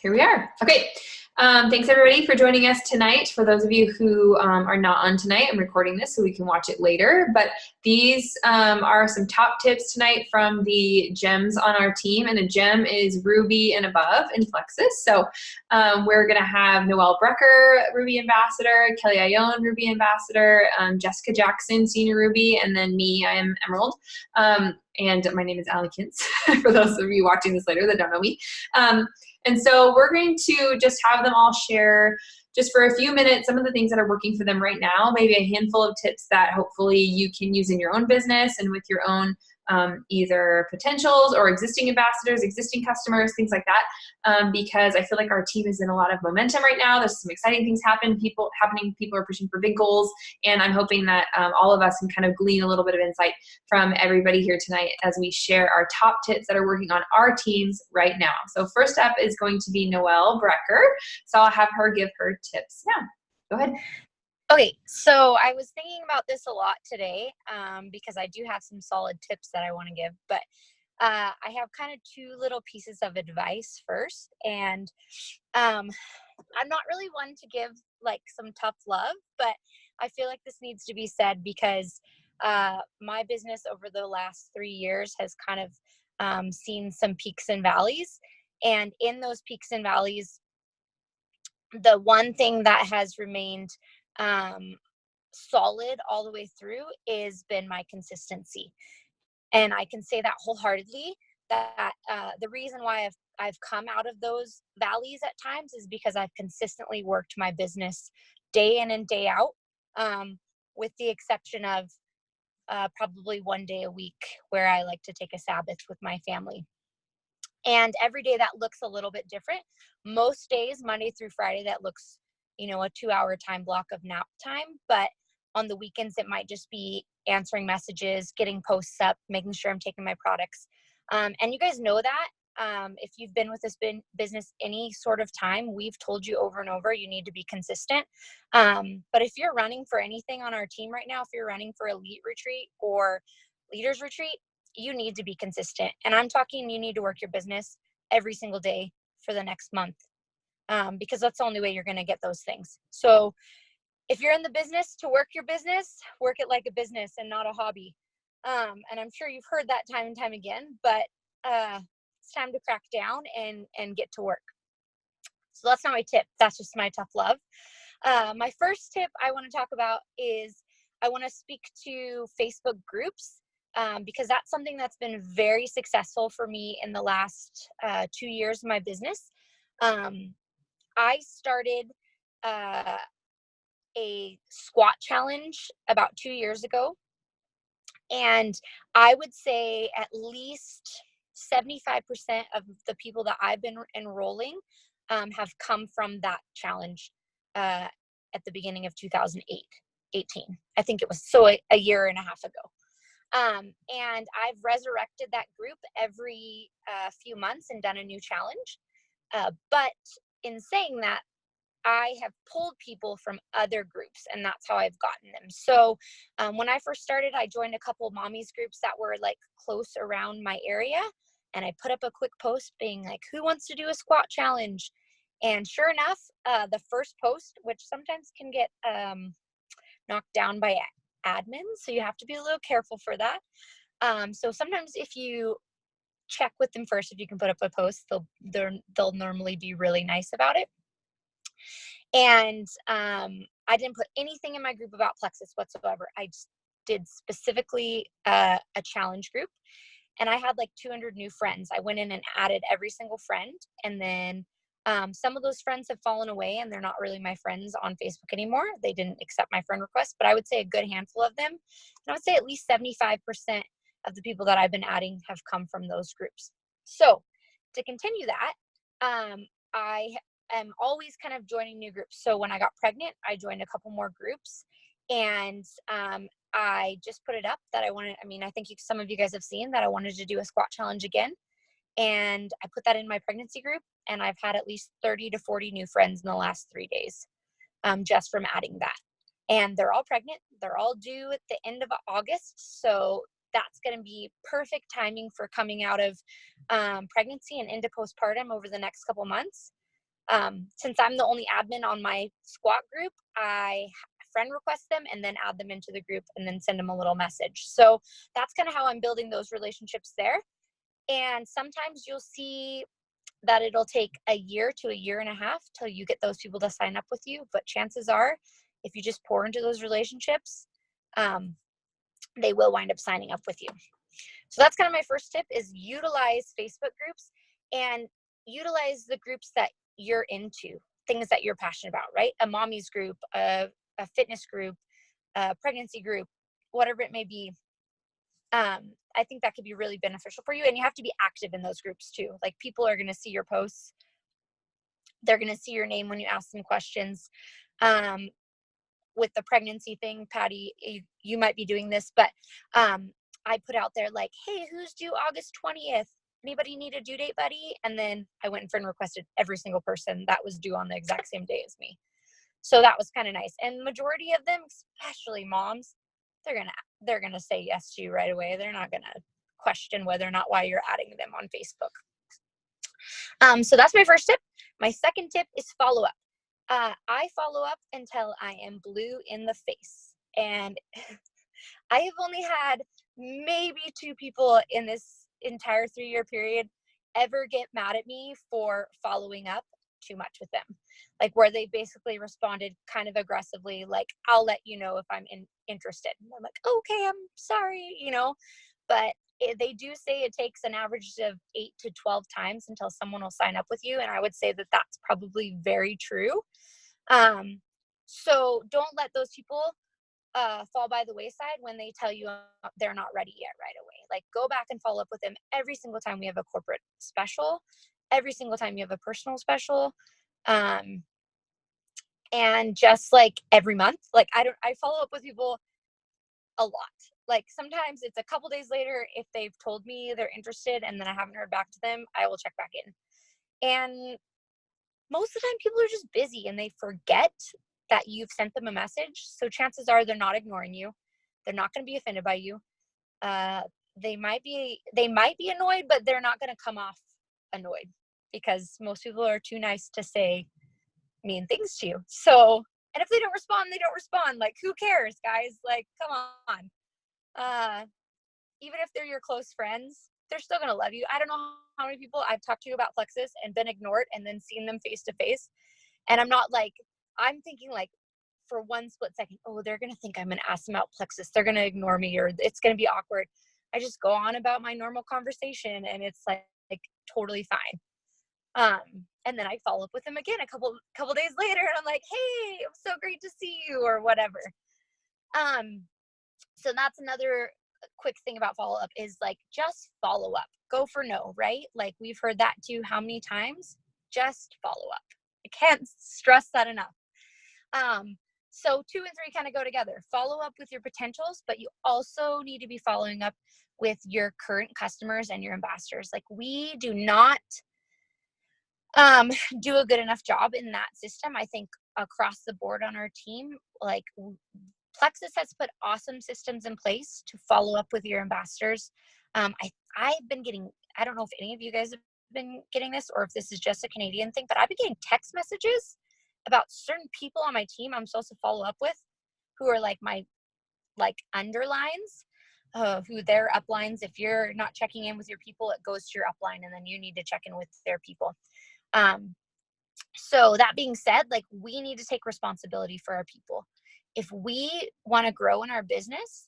Here we are. Okay. Thanks everybody for joining us tonight. For those of you who are not on tonight, I'm recording this so we can watch it later. But these are some top tips tonight from the gems on our team. And a gem is Ruby and above in Plexus. So we're going to have Noelle Brecker, Ruby Ambassador, Kelly Ione, Ruby Ambassador, Jessica Jackson, Senior Ruby, and then me, I am Emerald. And my name is Allie Kintz, for those of you watching this later that don't know me. And so we're going to just have them all share just for a few minutes some of the things that are working for them right now, maybe a handful of tips that hopefully you can use in your own business and with your own either potentials or existing ambassadors, existing customers, things like that. Because I feel like our team is in a lot of momentum right now. There's some exciting things happening. People are pushing for big goals. And I'm hoping that all of us can kind of glean a little bit of insight from everybody here tonight as we share our top tips that are working on our teams right now. So first up is going to be Noelle Brecker. So I'll have her give her tips now. Go ahead. Okay, so I was thinking about this a lot today because I do have some solid tips that I want to give, but I have kind of two little pieces of advice first. And I'm not really one to give like some tough love, but I feel like this needs to be said because my business over the last 3 years has kind of seen some peaks and valleys. And in those peaks and valleys, the one thing that has remained solid all the way through is been my consistency. And I can say that wholeheartedly that the reason why I've come out of those valleys at times is because I've consistently worked my business day in and day out, with the exception of probably one day a week where I like to take a Sabbath with my family. And every day that looks a little bit different. Most days, Monday through Friday, that looks, a 2-hour time block of nap time. But on the weekends, it might just be answering messages, getting posts up, making sure I'm taking my products. And you guys know that. If you've been with this business any sort of time, we've told you over and over, you need to be consistent. But if you're running for anything on our team right now, if you're running for Elite Retreat or Leaders Retreat, you need to be consistent. And I'm talking, you need to work your business every single day for the next month, because that's the only way you're going to get those things. So if you're in the business to work your business, work it like a business and not a hobby. And I'm sure you've heard that time and time again, but it's time to crack down and get to work. So that's not my tip. That's just my tough love. My first tip I want to talk about is I want to speak to Facebook groups. Because that's something that's been very successful for me in the last 2 years of my business. I started a squat challenge about 2 years ago. And I would say at least 75% of the people that I've been enrolling have come from that challenge at the beginning of 2018. I think it was a year and a half ago. And I've resurrected that group every few months and done a new challenge. But in saying that, I have pulled people from other groups, and that's how I've gotten them. So when I first started, I joined a couple of mommies groups that were like close around my area. And I put up a quick post being like, who wants to do a squat challenge? And sure enough, the first post, which sometimes can get knocked down by admins, so you have to be a little careful for that. So sometimes if you check with them first, if you can put up a post, they'll normally be really nice about it. And I didn't put anything in my group about Plexus whatsoever. I just did specifically a challenge group, and I had like 200 new friends. I went in and added every single friend, and then some of those friends have fallen away and they're not really my friends on Facebook anymore. They didn't accept my friend request, but I would say a good handful of them. And I would say at least 75% of the people that I've been adding have come from those groups. So to continue that, I am always kind of joining new groups. So when I got pregnant, I joined a couple more groups, and I just put it up that I think some of you guys have seen that I wanted to do a squat challenge again. And I put that in my pregnancy group, and I've had at least 30 to 40 new friends in the last 3 days, just from adding that. And they're all pregnant. They're all due at the end of August. So that's going to be perfect timing for coming out of pregnancy and into postpartum over the next couple months. Since I'm the only admin on my squat group, I friend request them and then add them into the group and then send them a little message. So that's kind of how I'm building those relationships there. And sometimes you'll see that it'll take a year to a year and a half till you get those people to sign up with you. But chances are, if you just pour into those relationships, they will wind up signing up with you. So that's kind of my first tip, is utilize Facebook groups and utilize the groups that you're into, things that you're passionate about, right? A mommy's group, a fitness group, a pregnancy group, whatever it may be. I think that could be really beneficial for you. And you have to be active in those groups too. Like, people are going to see your posts. They're going to see your name when you ask them questions. With the pregnancy thing, Patty, you might be doing this, but I put out there like, hey, who's due August 20th? Anybody need a due date, buddy? And then I went and friend requested every single person that was due on the exact same day as me. So that was kind of nice. And majority of them, especially moms, they're gonna say yes to you right away. They're not gonna question whether or not why you're adding them on Facebook. So that's my first tip. My second tip is follow up. I follow up until I am blue in the face. And I have only had maybe 2 people in this entire 3-year period ever get mad at me for following up too much with them. Like, where they basically responded kind of aggressively, like, I'll let you know if I'm interested. And I'm like, okay, I'm sorry, but they do say it takes an average of 8 to 12 times until someone will sign up with you. And I would say that that's probably very true. So don't let those people fall by the wayside when they tell you they're not ready yet right away. Like, go back and follow up with them every single time we have a corporate special, every single time you have a personal special. And just like every month, like I follow up with people a lot. Like, sometimes it's a couple days later, if they've told me they're interested and then I haven't heard back to them, I will check back in. And most of the time people are just busy and they forget that you've sent them a message. So chances are they're not ignoring you. They're not going to be offended by you. They might be annoyed, but they're not going to come off annoyed, because most people are too nice to say mean things to you. So, and if they don't respond, they don't respond. Like, who cares, guys? Like, come on. Even if they're your close friends, they're still going to love you. I don't know how many people I've talked to about Plexus and been ignored and then seen them face to face. And I'm thinking like, for one split second, oh, they're going to think I'm going to ask them about Plexus. They're going to ignore me, or it's going to be awkward. I just go on about my normal conversation and it's like totally fine. And then I follow up with them again a couple days later and I'm like, hey, it was so great to see you, or whatever. So that's another quick thing about follow up, is like, just follow up. Go for no, right? Like, we've heard that too how many times? Just follow up. I can't stress that enough. So 2 and 3 kind of go together. Follow up with your potentials, but you also need to be following up with your current customers and your ambassadors. Like, we do not do a good enough job in that system, I think, across the board on our team. Like, Plexus has put awesome systems in place to follow up with your ambassadors. I've been getting, I don't know if any of you guys have been getting this or if this is just a Canadian thing, but I've been getting text messages about certain people on my team I'm supposed to follow up with, who are like my underlines, who their uplines. If you're not checking in with your people, it goes to your upline, and then you need to check in with their people. So that being said, like, we need to take responsibility for our people. If we want to grow in our business,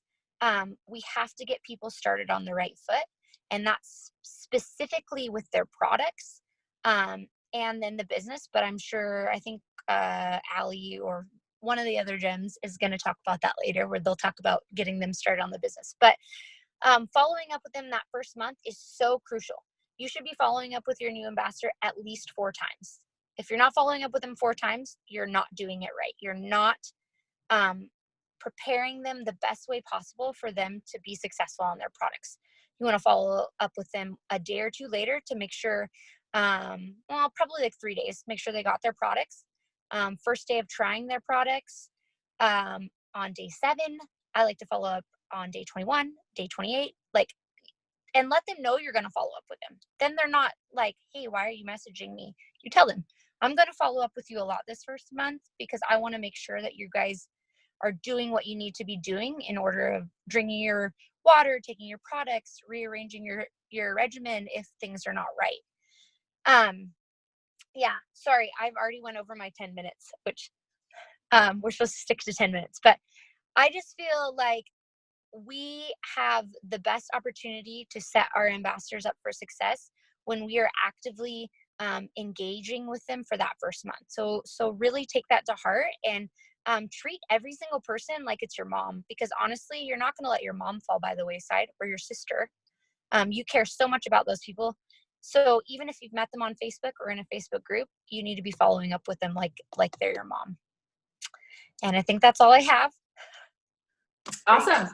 we have to get people started on the right foot. And that's specifically with their products, and then the business. But I think Allie or one of the other gems is going to talk about that later, where they'll talk about getting them started on the business. But following up with them that first month is so crucial. You should be following up with your new ambassador at least 4 times. If you're not following up with them 4 times, you're not doing it right. You're not preparing them the best way possible for them to be successful on their products. You want to follow up with them a day or 2 later to make sure, probably like 3 days, make sure they got their products. First day of trying their products, on day 7, I like to follow up on day 21, day 28, and let them know you're going to follow up with them. Then they're not like, hey, why are you messaging me? You tell them, I'm going to follow up with you a lot this first month because I want to make sure that you guys are doing what you need to be doing in order of drinking your water, taking your products, rearranging your regimen if things are not right. Yeah, sorry, I've already went over my 10 minutes, which we're supposed to stick to 10 minutes, but I just feel like we have the best opportunity to set our ambassadors up for success when we are actively engaging with them for that first month. So really take that to heart and treat every single person like it's your mom, because honestly, you're not going to let your mom fall by the wayside, or your sister. You care so much about those people. So even if you've met them on Facebook or in a Facebook group, you need to be following up with them like they're your mom. And I think that's all I have. Awesome.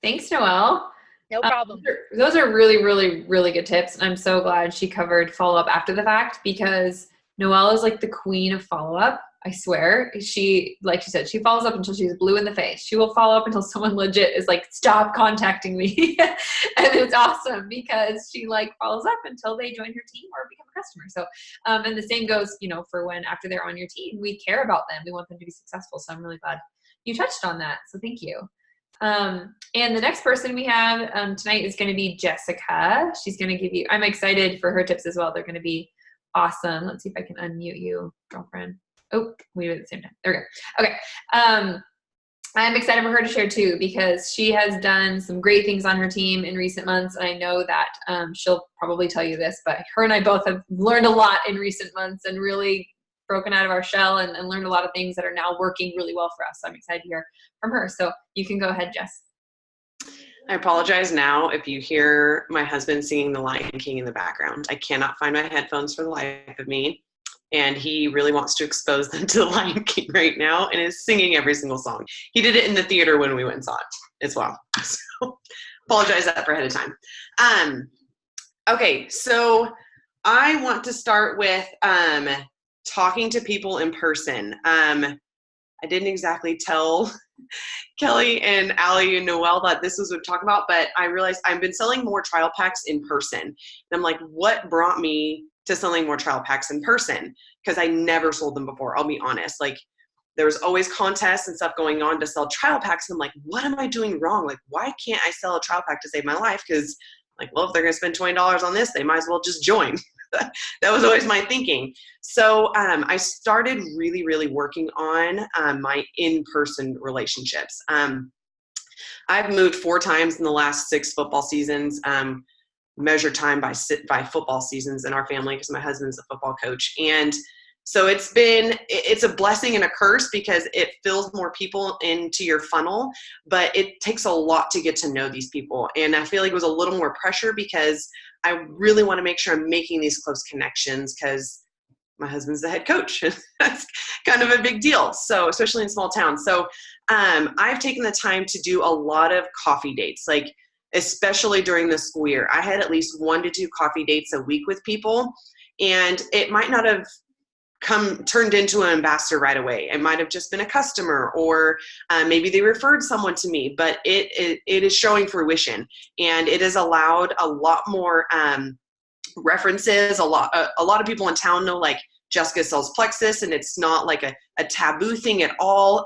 Thanks, Noelle. No problem. Those are really, really, really good tips. I'm so glad she covered follow-up after the fact, because Noelle is like the queen of follow-up. I swear. She, like she said, she follows up until she's blue in the face. She will follow up until someone legit is like, stop contacting me. And it's awesome because she like follows up until they join her team or become a customer. So, and the same goes, you know, for when after they're on your team, we care about them. We want them to be successful. So I'm really glad you touched on that. So thank you. And the next person we have tonight is going to be Jessica. She's going to give you, I'm excited for her tips as well. They're going to be awesome. Let's see if I can unmute you, girlfriend. Oh, we do it at the same time. There we go. Okay. I'm excited for her to share too, because she has done some great things on her team in recent months. And I know that she'll probably tell you this, but her and I both have learned a lot in recent months and really broken out of our shell and learned a lot of things that are now working really well for us. So I'm excited to hear from her. So you can go ahead, Jess. I apologize now if you hear my husband singing The Lion King in the background. I cannot find my headphones for the life of me. And he really wants to expose them to The Lion King right now and is singing every single song. He did it in the theater when we went and saw it as well. So apologize that for ahead of time. Okay, so I want to start with talking to people in person. I didn't exactly tell Kelly and Allie and Noelle that this was what we're talking about, but I realized I've been selling more trial packs in person. And I'm like, what brought me to selling more trial packs in person? Because I never sold them before, I'll be honest. Like, there was always contests and stuff going on to sell trial packs. And I'm like, what am I doing wrong? Like, why can't I sell a trial pack to save my life? Because like, well, if they're going to spend $20 on this, they might as well just join. That was always my thinking. So I started really, really working on my in-person relationships. I've moved 4 times in the last 6 football seasons, measured time by football seasons in our family because my husband's a football coach. And so it's a blessing and a curse because it fills more people into your funnel, but it takes a lot to get to know these people. And I feel like it was a little more pressure because I really want to make sure I'm making these close connections because my husband's the head coach. That's kind of a big deal. So especially in small towns. So I've taken the time to do a lot of coffee dates, like especially during the school year. I had at least 1 to 2 coffee dates a week with people, and it might not have turned into an ambassador right away. It might have just been a customer, or maybe they referred someone to me, but it is showing fruition, and it has allowed a lot more references. A lot of people in town know like Jessica sells Plexus, and it's not like a taboo thing at all.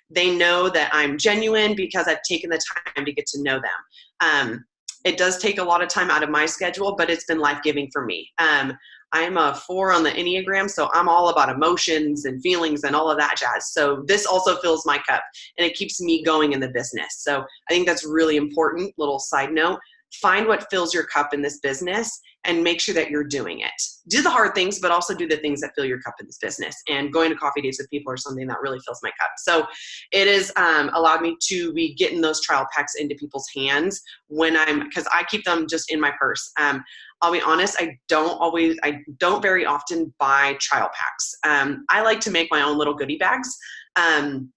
They know that I'm genuine because I've taken the time to get to know them. It does take a lot of time out of my schedule, but it's been life-giving for me. I'm a 4 on the Enneagram, so I'm all about emotions and feelings and all of that jazz. So this also fills my cup, and it keeps me going in the business. So I think that's really important. Little side note, find what fills your cup in this business and make sure that you're doing it. Do the hard things, but also do the things that fill your cup in this business. And going to coffee dates with people are something that really fills my cup. So it has allowed me to be getting those trial packs into people's hands because I keep them just in my purse. I'll be honest, I don't very often buy trial packs. I like to make my own little goodie bags. And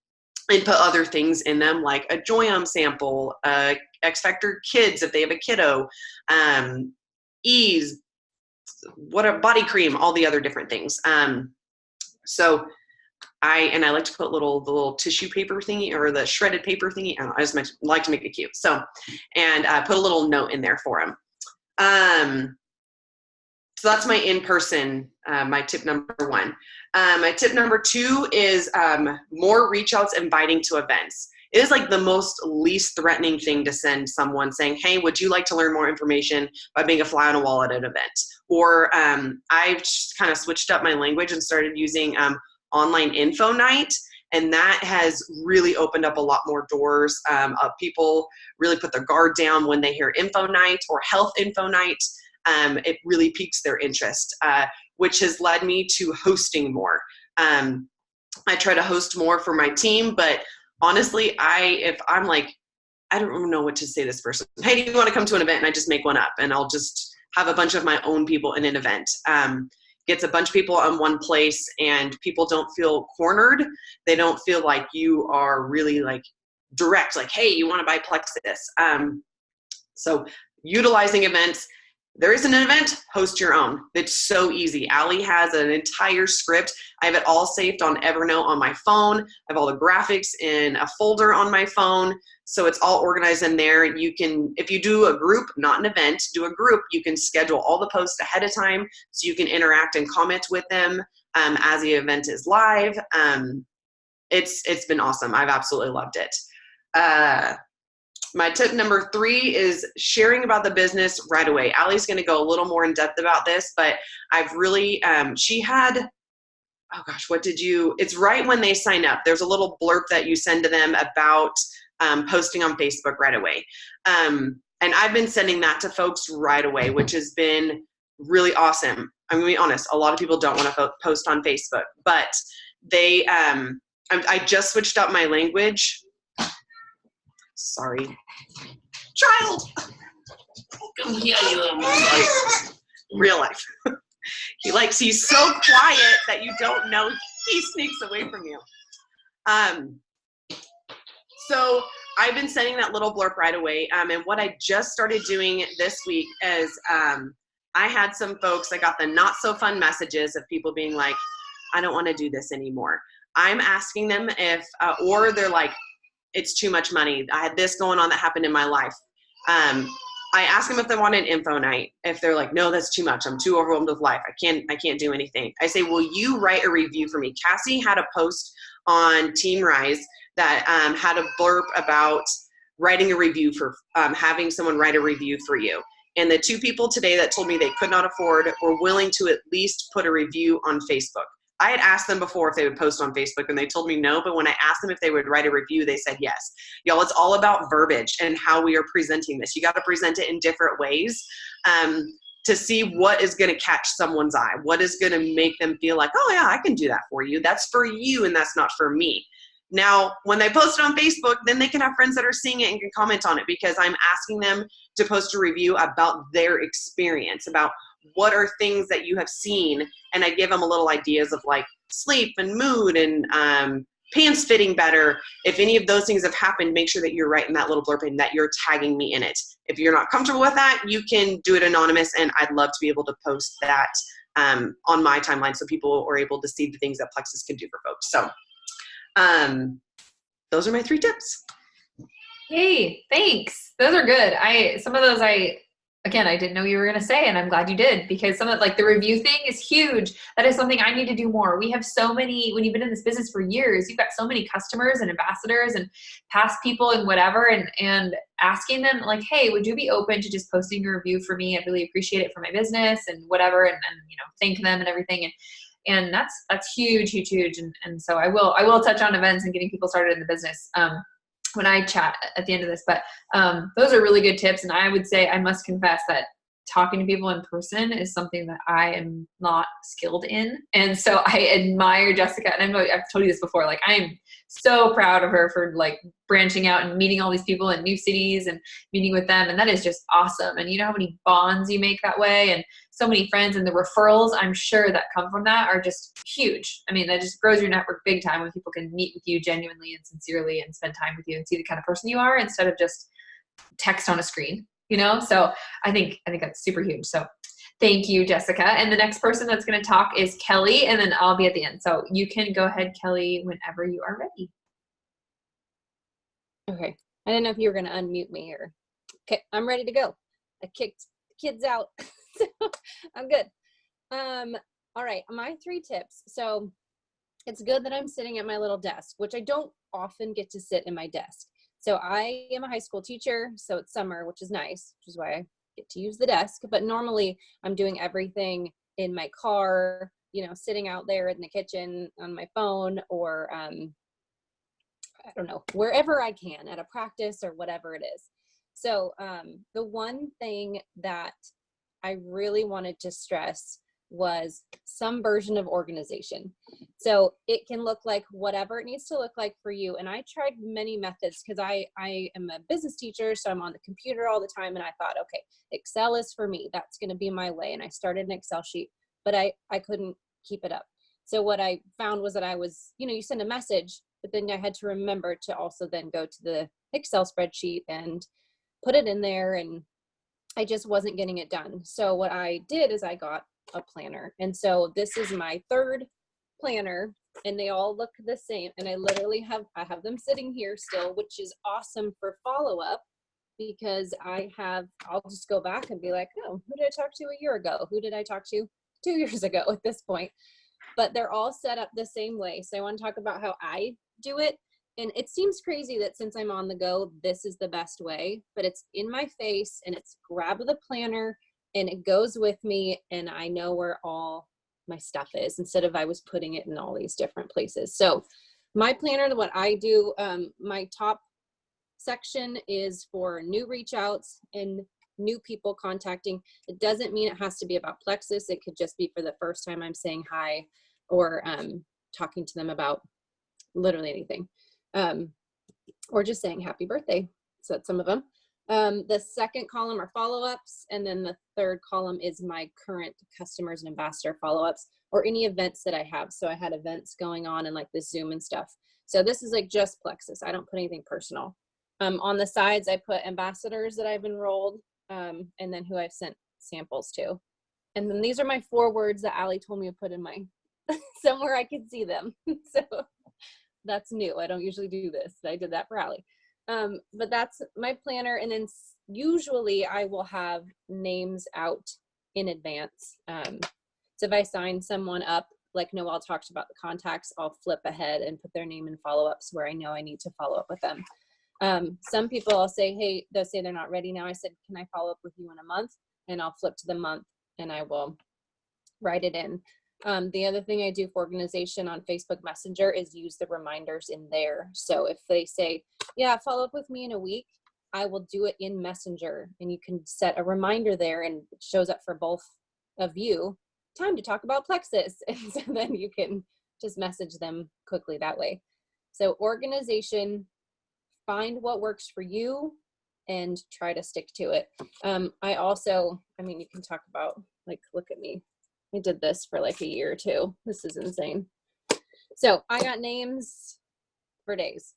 put other things in them, like a Joyum sample, X Factor Kids if they have a kiddo, Ease, body cream, all the other different things. So I like to put the little tissue paper thingy or the shredded paper thingy. I just like to make it cute. So, and put a little note in there for them. So that's my in-person my tip number one. My tip number two is more reach outs inviting to events. It is like the most least threatening thing to send someone saying, hey, would you like to learn more information by being a fly on a wall at an event? Or I've just kind of switched up my language and started using online info night. And that has really opened up a lot more doors. People really put their guard down when they hear info night or health info night. It really piques their interest, which has led me to hosting more. I try to host more for my team, but honestly, if I'm like, I don't know what to say to this person. Hey, do you want to come to an event? And I just make one up, and I'll just have a bunch of my own people in an event. Gets a bunch of people on one place, and people don't feel cornered. They don't feel like you are really like direct, like, hey, you want to buy Plexus. So utilizing events. There isn't an event, host your own. It's so easy. Allie has an entire script. I have it all saved on Evernote on my phone. I have all the graphics in a folder on my phone. So it's all organized in there. You can, if you do a group, not an event, do a group, you can schedule all the posts ahead of time so you can interact and comment with them as the event is live. It's been awesome. I've absolutely loved it. My tip number three is sharing about the business right away. Allie's going to go a little more in depth about this, but I've really, she had, oh gosh, it's right when they sign up. There's a little blurb that you send to them about posting on Facebook right away. And I've been sending that to folks right away, which has been really awesome. I'm going to be honest, a lot of people don't want to post on Facebook, but they, I just switched up my language. Sorry. Child! Come here, you little monkey. Real life. He's so quiet that you don't know he sneaks away from you. So I've been sending that little blurb right away. And what I just started doing this week is I had some folks, I got the not so fun messages of people being like, I don't want to do this anymore. I'm asking them if, or they're like, it's too much money. I had this going on that happened in my life. I ask them if they want an info night. If they're like, no, that's too much. I'm too overwhelmed with life. I can't do anything. I say, will you write a review for me? Cassie had a post on Team Rise that had a blurb about writing a review for having someone write a review for you. And the two people today that told me they could not afford were willing to at least put a review on Facebook. I had asked them before if they would post on Facebook, and they told me no, but when I asked them if they would write a review, they said yes. Y'all, it's all about verbiage and how we are presenting this. You got to present it in different ways to see what is going to catch someone's eye, what is going to make them feel like, oh yeah, I can do that for you. That's for you, and that's not for me. Now, when they post it on Facebook, then they can have friends that are seeing it and can comment on it, because I'm asking them to post a review about their experience, about what are things that you have seen, and I give them a little ideas of like sleep and mood and pants fitting better. If any of those things have happened, make sure that you're writing that little blurb and that you're tagging me in it. If you're not comfortable with that, you can do it anonymous, and I'd love to be able to post that on my timeline so people are able to see the things that Plexus can do for folks. So those are my 3 tips. Hey, thanks. Those are good. Some of those again, I didn't know you were going to say, and I'm glad you did, because some of like the review thing is huge. That is something I need to do more. We have so many, when you've been in this business for years, you've got so many customers and ambassadors and past people and whatever, and asking them like, hey, would you be open to just posting a review for me? I'd really appreciate it for my business and whatever. And thank them and everything. And that's huge. And so I will touch on events and getting people started in the business when I chat at the end of this, but those are really good tips. And I would say, I must confess that talking to people in person is something that I am not skilled in. And so I admire Jessica. And I've told you this before, like I'm so proud of her for like branching out and meeting all these people in new cities and meeting with them. And that is just awesome. And you know how many bonds you make that way, and so many friends, and the referrals I'm sure that come from that are just huge. I mean, that just grows your network big time when people can meet with you genuinely and sincerely and spend time with you and see the kind of person you are instead of just text on a screen, So I think that's super huge. So thank you, Jessica. And the next person that's going to talk is Kelly, and then I'll be at the end. So you can go ahead, Kelly, whenever you are ready. Okay. I didn't know if you were going to unmute me or. Okay, I'm ready to go. I kicked the kids out, so I'm good. All right, my 3 tips. So it's good that I'm sitting at my little desk, which I don't often get to sit in my desk. So I am a high school teacher, so it's summer, which is nice, which is why I get to use the desk. But normally I'm doing everything in my car, sitting out there in the kitchen on my phone, or I don't know, wherever I can at a practice or whatever it is. So the one thing that I really wanted to stress was some version of organization. So it can look like whatever it needs to look like for you. And I tried many methods because I am a business teacher, so I'm on the computer all the time. And I thought, okay, Excel is for me. That's going to be my way. And I started an Excel sheet, but I couldn't keep it up. So what I found was that I was, you send a message, but then I had to remember to also then go to the Excel spreadsheet and put it in there, and I just wasn't getting it done. So what I did is I got a planner. And so this is my 3rd planner, and they all look the same. And I literally have them sitting here still, which is awesome for follow-up, because I'll just go back and be like, oh, who did I talk to a year ago? Who did I talk to 2 years ago at this point? But they're all set up the same way. So I want to talk about how I do it. And it seems crazy that since I'm on the go, this is the best way, but it's in my face, and it's grab the planner and it goes with me, and I know where all my stuff is instead of I was putting it in all these different places. So my planner, what I do, my top section is for new reach outs and new people contacting. It doesn't mean it has to be about Plexus. It could just be for the first time I'm saying hi, or talking to them about literally anything. Or just saying happy birthday. So that's some of them. The second column are follow-ups, and then the 3rd column is my current customers and ambassador follow-ups, or any events that I have. So I had events going on and like the Zoom and stuff. So this is like just Plexus. I don't put anything personal. On the sides, I put ambassadors that I've enrolled, and then who I've sent samples to. And then these are my 4 words that Allie told me to put in my somewhere I could see them. So that's new. I don't usually do this, but I did that for Allie. But that's my planner. And then usually I will have names out in advance. So if I sign someone up, like Noelle talked about the contacts, I'll flip ahead and put their name in follow-ups where I know I need to follow up with them. Some people I'll say, hey, they'll say they're not ready now. I said, can I follow up with you in a month? And I'll flip to the month and I will write it in. The other thing I do for organization on Facebook Messenger is use the reminders in there. So if they say, yeah, follow up with me in a week, I will do it in Messenger, and you can set a reminder there, and it shows up for both of you. Time to talk about Plexus. And so then you can just message them quickly that way. So organization, find what works for you and try to stick to it. You can talk about, like, look at me. I did this for like a year or 2. This is insane. So I got names for days.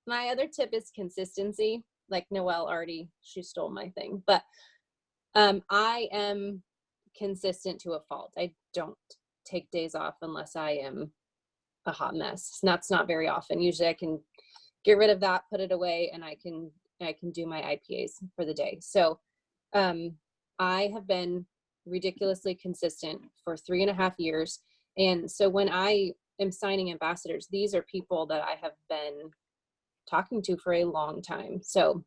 My other tip is consistency. Like Noelle already, she stole my thing, but I am consistent to a fault. I don't take days off unless I am a hot mess. That's not very often. Usually I can get rid of that, put it away, and I can do my IPAs for the day. So I have been ridiculously consistent for 3.5 years. And so when I am signing ambassadors, these are people that I have been talking to for a long time. So,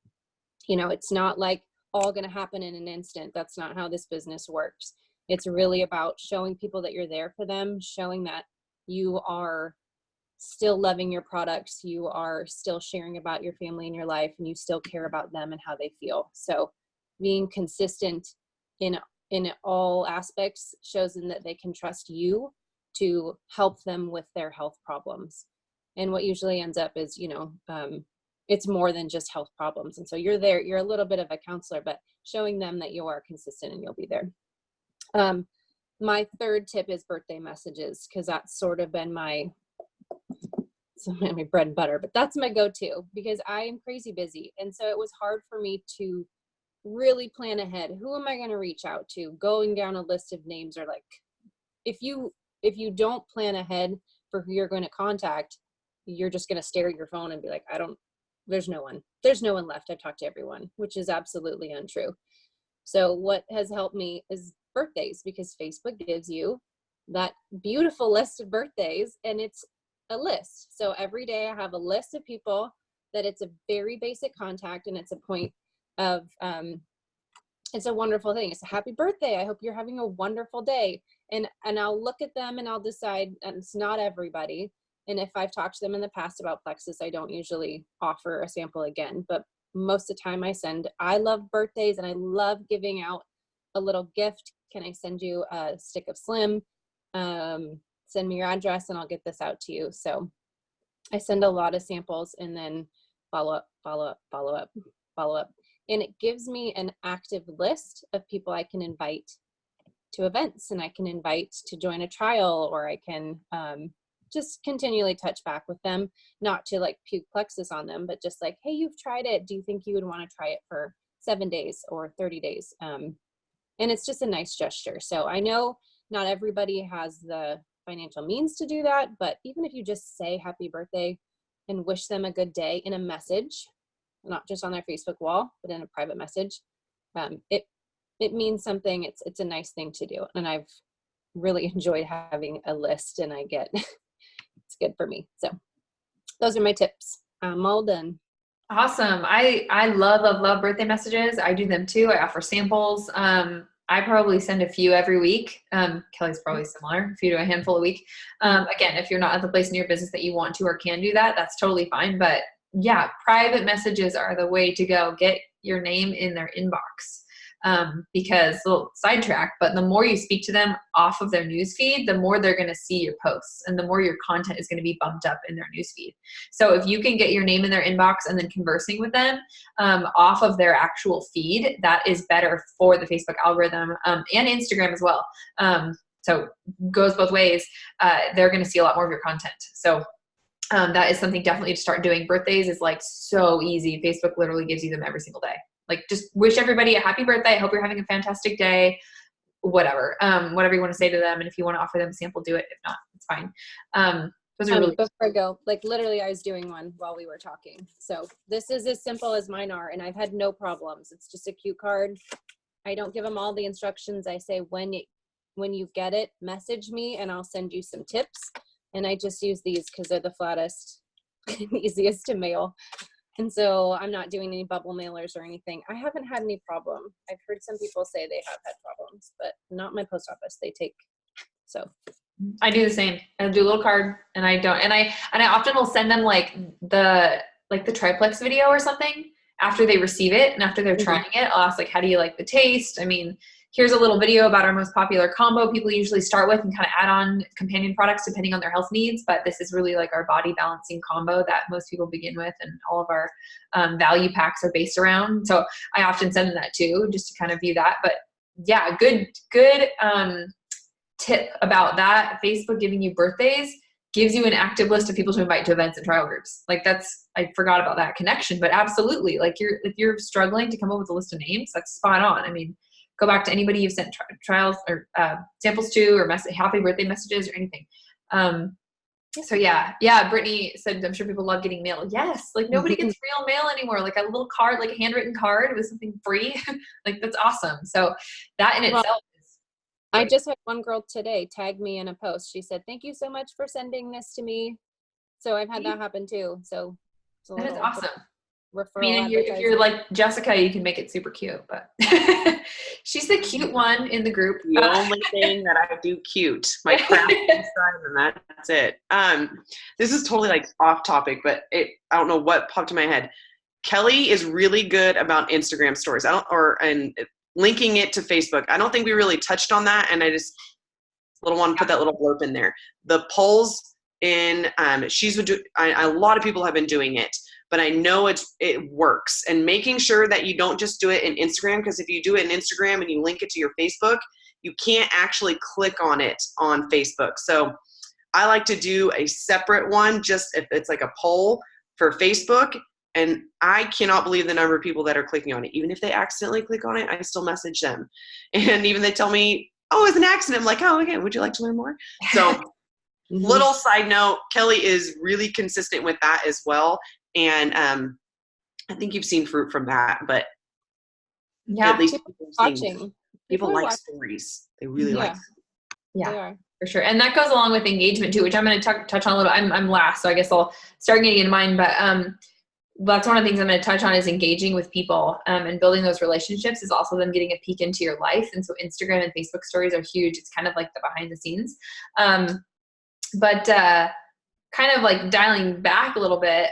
it's not like all going to happen in an instant. That's not how this business works. It's really about showing people that you're there for them, showing that you are still loving your products, you are still sharing about your family and your life, and you still care about them and how they feel. So being consistent in all aspects shows them that they can trust you to help them with their health problems. And what usually ends up is, it's more than just health problems. And so you're there, you're a little bit of a counselor, but showing them that you are consistent and you'll be there. My 3rd tip is birthday messages, because that's sort of been my bread and butter, but that's my go-to because I am crazy busy. And so it was hard for me to really plan ahead. Who am I going to reach out to? Going down a list of names, or like, if you don't plan ahead for who you're going to contact, you're just going to stare at your phone and be like, there's no one left. I've talked to everyone, which is absolutely untrue. So what has helped me is birthdays, because Facebook gives you that beautiful list of birthdays, and it's a list. So every day I have a list of people that it's a very basic contact, and it's a point of, it's a wonderful thing. It's a happy birthday. I hope you're having a wonderful day. And I'll look at them and I'll decide, and it's not everybody. And if I've talked to them in the past about Plexus, I don't usually offer a sample again, but most of the time I love birthdays, and I love giving out a little gift. Can I send you a stick of Slim? Send me your address and I'll get this out to you. So I send a lot of samples, and then follow up. And it gives me an active list of people I can invite to events, and I can invite to join a trial, or I can just continually touch back with them, not to like puke Plexus on them, but just like, hey, you've tried it. Do you think you would want to try it for 7 days or 30 days? And it's just a nice gesture. So I know not everybody has the financial means to do that, but even if you just say happy birthday and wish them a good day in a message, not just on their Facebook wall, but in a private message, it means something. It's a nice thing to do. And I've really enjoyed having a list, and I get, it's good for me. So those are my tips. I'm all done. Awesome. I love birthday messages. I do them too. I offer samples. I probably send a few every week. Kelly's probably similar, if you do a handful a week. Again, if you're not at the place in your business that you want to or can do that, that's totally fine. But yeah, private messages are the way to go. Get your name in their inbox. Because a little sidetrack, but the more you speak to them off of their newsfeed, the more they're going to see your posts, and the more your content is going to be bumped up in their newsfeed. So if you can get your name in their inbox and then conversing with them off of their actual feed, that is better for the Facebook algorithm and Instagram as well. So goes both ways. They're going to see a lot more of your content. So that is something definitely to start doing. Birthdays is like so easy. Facebook literally gives you them every single day. Like, just wish everybody a happy birthday. I hope you're having a fantastic day. Whatever you want to say to them. And if you want to offer them a sample, do it. If not, it's fine. Those are really before I go, like literally I was doing one while we were talking. So this is as simple as mine are, and I've had no problems. It's just a cute card. I don't give them all the instructions. I say, when you get it, message me and I'll send you some tips. And I just use these because they're the flattest and easiest to mail. And so I'm not doing any bubble mailers or anything. I haven't had any problem. I've heard some people say they have had problems, but not my post office. They take, so. I do the same. I do a little card, and I don't, and I often will send them like the triplex video or something after they receive it, and after they're trying it, I'll ask like, how do you like the taste? I mean, here's a little video about our most popular combo people usually start with, and kind of add on companion products depending on their health needs. But this is really like our body balancing combo that most people begin with, and all of our value packs are based around. So I often send them that too, just to kind of view that. But yeah, good tip about that. Facebook giving you birthdays gives you an active list of people to invite to events and trial groups. Like I forgot about that connection, but absolutely. Like if you're struggling to come up with a list of names, that's spot on. I mean, go back to anybody you've sent trials or samples to, or happy birthday messages or anything. So yeah, Brittany said, I'm sure people love getting mail. Yes, like nobody gets real mail anymore. Like a little card, like a handwritten card with something free. Like that's awesome. So that in itself is great. I just had one girl today tag me in a post. She said, thank you so much for sending this to me. So I've had that happen too. So it's that is awesome. Referral. I mean, if you're like Jessica, you can make it super cute, but she's the cute one in the group. The only thing that I do cute, my craft inside, and that's it. This is totally like off topic, but I don't know what popped in my head. Kelly is really good about Instagram stories. And linking it to Facebook. I don't think we really touched on that, and I just want to put that little blurb in there. The polls in a lot of people have been doing it. But I know it works, and making sure that you don't just do it in Instagram, because if you do it in Instagram and you link it to your Facebook, you can't actually click on it on Facebook. So I like to do a separate one, just if it's like a poll for Facebook, and I cannot believe the number of people that are clicking on it. Even if they accidentally click on it, I still message them. And even they tell me, oh, it's an accident. I'm like, oh, okay, would you like to learn more? So little side note, Kelly is really consistent with that as well. And I think you've seen fruit from that, but yeah, at least watching. People Before I like watch- stories. They really like. Yeah. They are. For sure. And that goes along with engagement too, which I'm going to touch on a little. I'm last, so I guess I'll start getting into mine. But that's one of the things I'm going to touch on is engaging with people and building those relationships is also them getting a peek into your life. And so Instagram and Facebook stories are huge. It's kind of like the behind the scenes. But kind of like dialing back a little bit,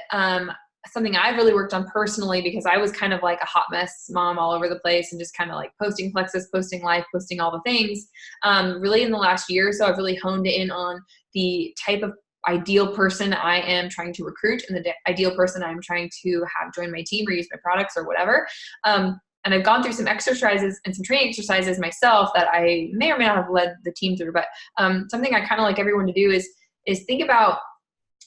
something I've really worked on personally, because I was kind of like a hot mess mom all over the place and just kind of like posting Plexus, posting life, posting all the things. Really in the last year or so, I've really honed in on the type of ideal person I am trying to recruit and the ideal person I'm trying to have join my team or use my products or whatever. And I've gone through some exercises and some training exercises myself that I may or may not have led the team through. But something I kind of like everyone to do is think about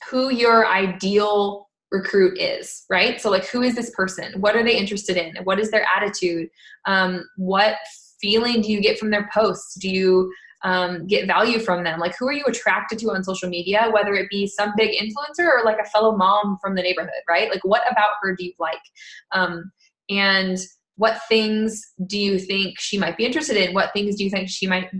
who your ideal recruit is, right? So like, who is this person? What are they interested in? What is their attitude? What feeling do you get from their posts? Do you get value from them? Like, who are you attracted to on social media, whether it be some big influencer or like a fellow mom from the neighborhood, right? Like, what about her do you like? And what things do you think she might be interested in? What things do you think she might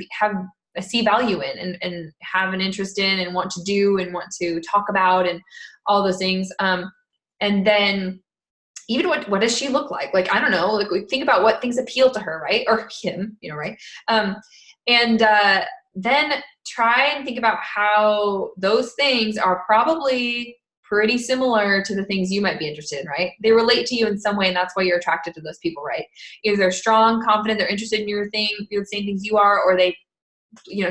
see value in and have an interest in and want to do and want to talk about and all those things. And then even what does she look like? Like, I don't know, like we think about what things appeal to her, right? Or him, right? And then try and think about how those things are probably pretty similar to the things you might be interested in, right? They relate to you in some way, and that's why you're attracted to those people, right? Either they're strong, confident, they're interested in your thing, the same things you are, or they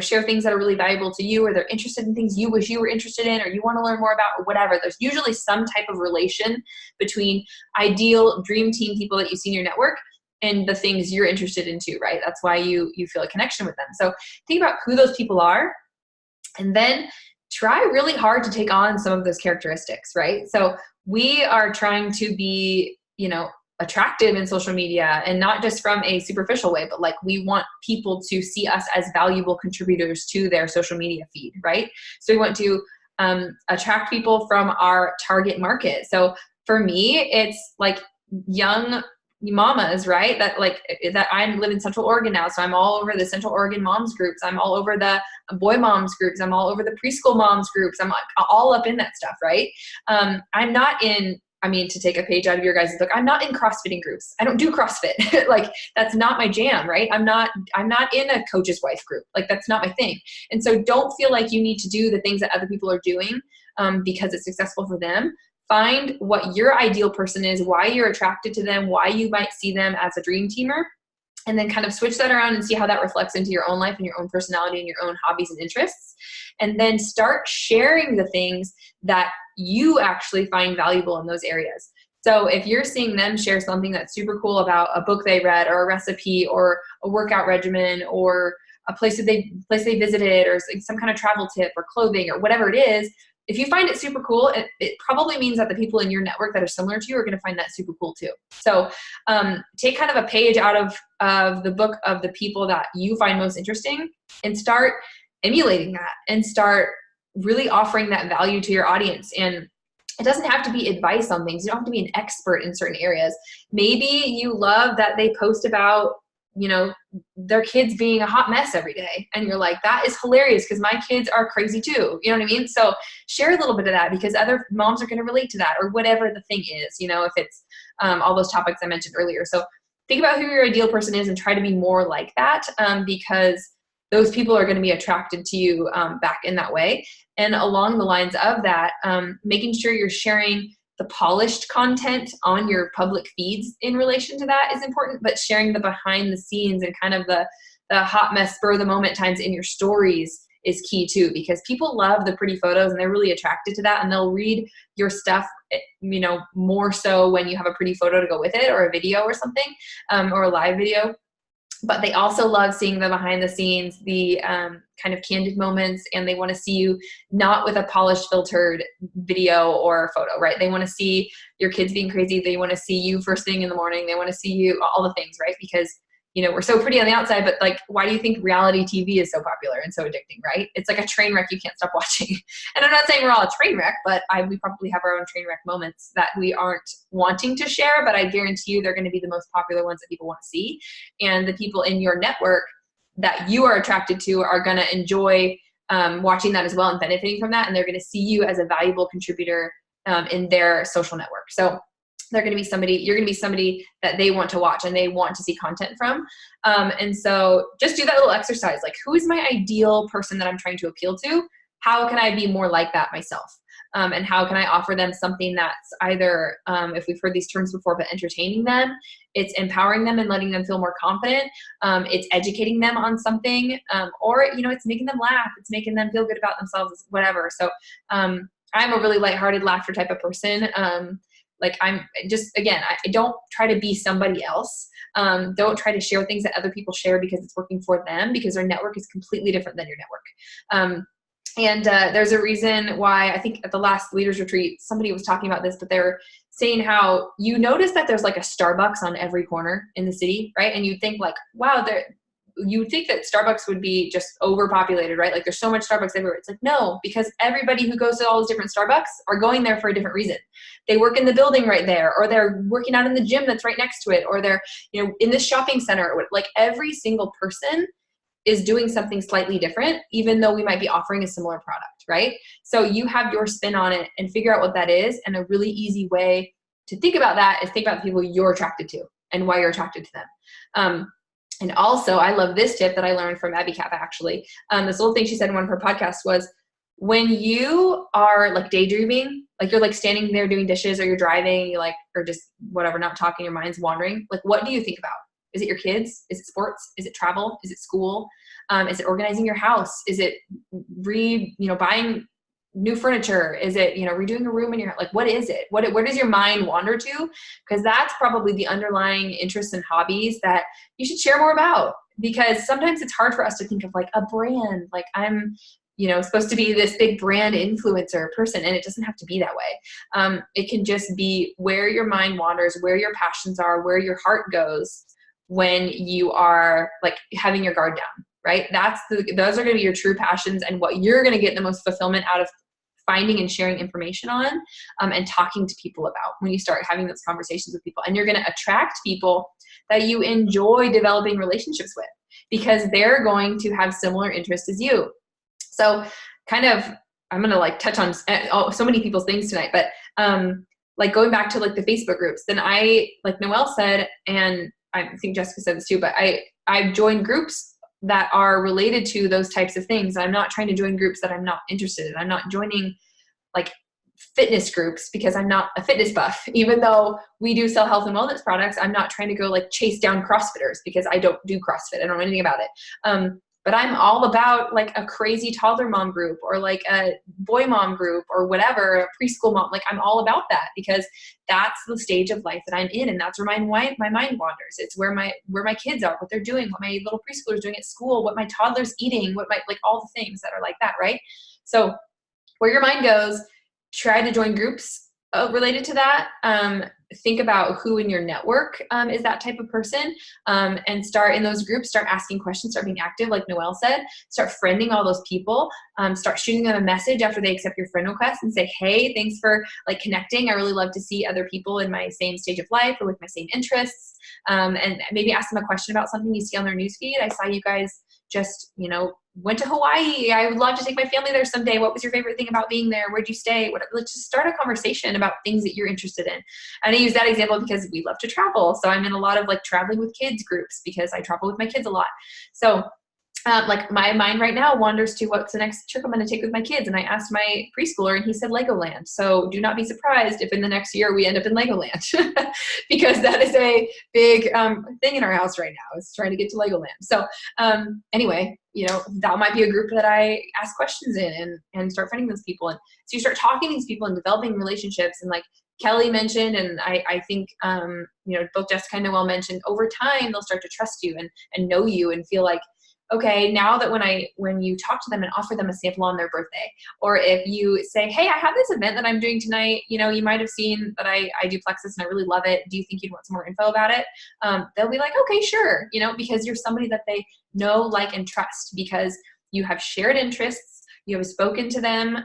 share things that are really valuable to you, or they're interested in things you wish you were interested in, or you want to learn more about, or whatever. There's usually some type of relation between ideal dream team people that you see in your network and the things you're interested in too, right? That's why you feel a connection with them. So think about who those people are, and then try really hard to take on some of those characteristics, right? So we are trying to be, attractive in social media, and not just from a superficial way, but like we want people to see us as valuable contributors to their social media feed, right? So we want to attract people from our target market. So for me, it's like young mamas, right? That I live in Central Oregon now. So I'm all over the Central Oregon moms groups. I'm all over the boy moms groups. I'm all over the preschool moms groups. I'm all up in that stuff, right? I'm not in, to take a page out of your guys' book, I'm not in CrossFitting groups. I don't do CrossFit. Like, that's not my jam, right? I'm not in a coach's wife group. Like, that's not my thing. And so don't feel like you need to do the things that other people are doing because it's successful for them. Find what your ideal person is, why you're attracted to them, why you might see them as a dream teamer, and then kind of switch that around and see how that reflects into your own life and your own personality and your own hobbies and interests. And then start sharing the things that you actually find valuable in those areas. So if you're seeing them share something that's super cool about a book they read, or a recipe, or a workout regimen, or a place that they visited, or some kind of travel tip or clothing or whatever it is, if you find it super cool, it probably means that the people in your network that are similar to you are going to find that super cool too. So take kind of a page out of the book of the people that you find most interesting and start emulating that and start really offering that value to your audience. And it doesn't have to be advice on things. You don't have to be an expert in certain areas. Maybe you love that they post about, their kids being a hot mess every day. And you're like, that is hilarious because my kids are crazy too. You know what I mean? So share a little bit of that because other moms are going to relate to that, or whatever the thing is, if it's all those topics I mentioned earlier. So think about who your ideal person is and try to be more like that because those people are going to be attracted to you back in that way. And along the lines of that, making sure you're sharing the polished content on your public feeds in relation to that is important, but sharing the behind the scenes and kind of the hot mess spur of the moment times in your stories is key too, because people love the pretty photos and they're really attracted to that, and they'll read your stuff, more so when you have a pretty photo to go with it, or a video or something, or a live video. But they also love seeing the behind the scenes, the kind of candid moments, and they want to see you not with a polished, filtered video or photo, right? They want to see your kids being crazy. They want to see you first thing in the morning. They want to see you, all the things, right? Because we're so pretty on the outside, but like, why do you think reality TV is so popular and so addicting, right? It's like a train wreck you can't stop watching. And I'm not saying we're all a train wreck, but we probably have our own train wreck moments that we aren't wanting to share, but I guarantee you they're going to be the most popular ones that people want to see. And the people in your network that you are attracted to are going to enjoy watching that as well and benefiting from that. And they're going to see you as a valuable contributor in their social network. So you're going to be somebody that they want to watch and they want to see content from. And so just do that little exercise. Like, who is my ideal person that I'm trying to appeal to? How can I be more like that myself? And how can I offer them something that's either, if we've heard these terms before, but entertaining them, it's empowering them and letting them feel more confident, it's educating them on something, or, it's making them laugh, it's making them feel good about themselves, whatever. So I'm a really lighthearted laughter type of person. Like I'm just, again, I don't try to be somebody else. Don't try to share things that other people share because it's working for them, because their network is completely different than your network. And there's a reason why, I think at the last leaders retreat, somebody was talking about this, but they were saying how you notice that there's like a Starbucks on every corner in the city, right? And you'd think like, wow, you would think that Starbucks would be just overpopulated, right? Like there's so much Starbucks everywhere. It's like, no, because everybody who goes to all those different Starbucks are going there for a different reason. They work in the building right there, or they're working out in the gym that's right next to it, or they're, in this shopping center. Like every single person is doing something slightly different, even though we might be offering a similar product, right? So you have your spin on it and figure out what that is. And a really easy way to think about that is think about the people you're attracted to and why you're attracted to them. And also, I love this tip that I learned from Abby Kappa, actually. This little thing she said in one of her podcasts was, when you are like daydreaming, like you're like standing there doing dishes, or you're driving, you like, or just whatever, not talking, your mind's wandering. Like, what do you think about? Is it your kids? Is it sports? Is it travel? Is it school? Is it organizing your house? Is it buying new furniture? Is it, redoing a room in your, like, what is it? Where does your mind wander to? Because that's probably the underlying interests and hobbies that you should share more about, because sometimes it's hard for us to think of like a brand, like I'm, supposed to be this big brand influencer person, and it doesn't have to be that way. It can just be where your mind wanders, where your passions are, where your heart goes when you are like having your guard down, right? Those are going to be your true passions, and what you're going to get the most fulfillment out of finding and sharing information on, and talking to people about when you start having those conversations with people. And you're going to attract people that you enjoy developing relationships with, because they're going to have similar interests as you. So kind of, I'm going to like touch on so many people's things tonight, but like going back to like the Facebook groups, then I, like Noelle said, and I think Jessica said this too, but I've joined groups that are related to those types of things. I'm not trying to join groups that I'm not interested in. I'm not joining like fitness groups because I'm not a fitness buff. Even though we do sell health and wellness products, I'm not trying to go like chase down CrossFitters because I don't do CrossFit. I don't know anything about it. But I'm all about like a crazy toddler mom group, or like a boy mom group, or whatever, a preschool mom. Like I'm all about that, because that's the stage of life that I'm in, and that's where my mind wanders. It's where my kids are, what they're doing, what my little preschooler's doing at school, what my toddler's eating, what my, like all the things that are like that, right? So where your mind goes, try to join groups related to that. Think about who in your network is that type of person, and start in those groups, start asking questions, start being active, like Noelle said, start friending all those people, start shooting them a message after they accept your friend request and say, hey, thanks for like connecting. I really love to see other people in my same stage of life or with my same interests, and maybe ask them a question about something you see on their newsfeed. I saw you guys just, went to Hawaii. I would love to take my family there someday. What was your favorite thing about being there? Where'd you stay? Whatever. Let's just start a conversation about things that you're interested in. And I use that example because we love to travel. So I'm in a lot of like traveling with kids groups because I travel with my kids a lot. So like my mind right now wanders to what's the next trip I'm going to take with my kids. And I asked my preschooler and he said Legoland. So do not be surprised if in the next year we end up in Legoland because that is a big thing in our house right now, is trying to get to Legoland. So anyway, that might be a group that I ask questions in and start finding those people. And so you start talking to these people and developing relationships. And like Kelly mentioned, and I think, both Jessica and Noelle mentioned, over time, they'll start to trust you and know you and feel like, okay, now that when you talk to them and offer them a sample on their birthday, or if you say, hey, I have this event that I'm doing tonight, you know, you might have seen that I do Plexus and I really love it. Do you think you'd want some more info about it? They'll be like, okay, sure. You know, because you're somebody that they know, like, and trust, because you have shared interests. You have spoken to them,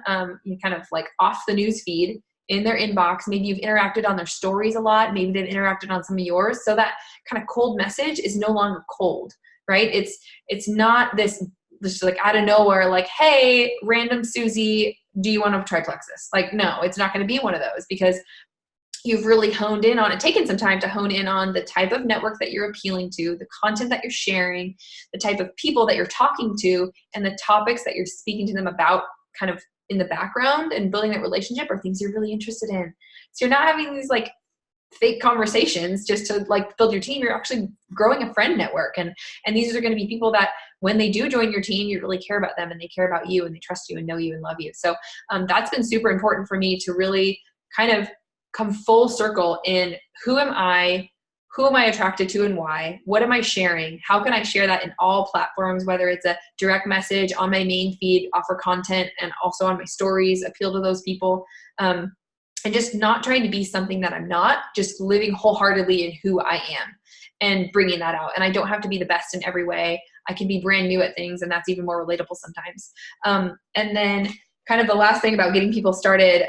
you kind of like off the news feed in their inbox. Maybe you've interacted on their stories a lot. Maybe they've interacted on some of yours. So that kind of cold message is no longer cold, right? It's not this like out of nowhere, like, hey, random Susie, do you want to try Plexus? Like, no, it's not going to be one of those, because you've really honed in on it, taken some time to hone in on the type of network that you're appealing to, the content that you're sharing, the type of people that you're talking to, and the topics that you're speaking to them about kind of in the background, and building that relationship are things you're really interested in. So you're not having these like fake conversations just to like build your team. You're actually growing a friend network. And these are going to be people that when they do join your team, you really care about them, and they care about you, and they trust you and know you and love you. So that's been super important for me to really kind of come full circle in who am I attracted to, and why? What am I sharing? How can I share that in all platforms, whether it's a direct message on my main feed, offer content, and also on my stories, appeal to those people. And just not trying to be something that I'm not, just living wholeheartedly in who I am and bringing that out. And I don't have to be the best in every way. I can be brand new at things, and that's even more relatable sometimes. And then kind of the last thing about getting people started,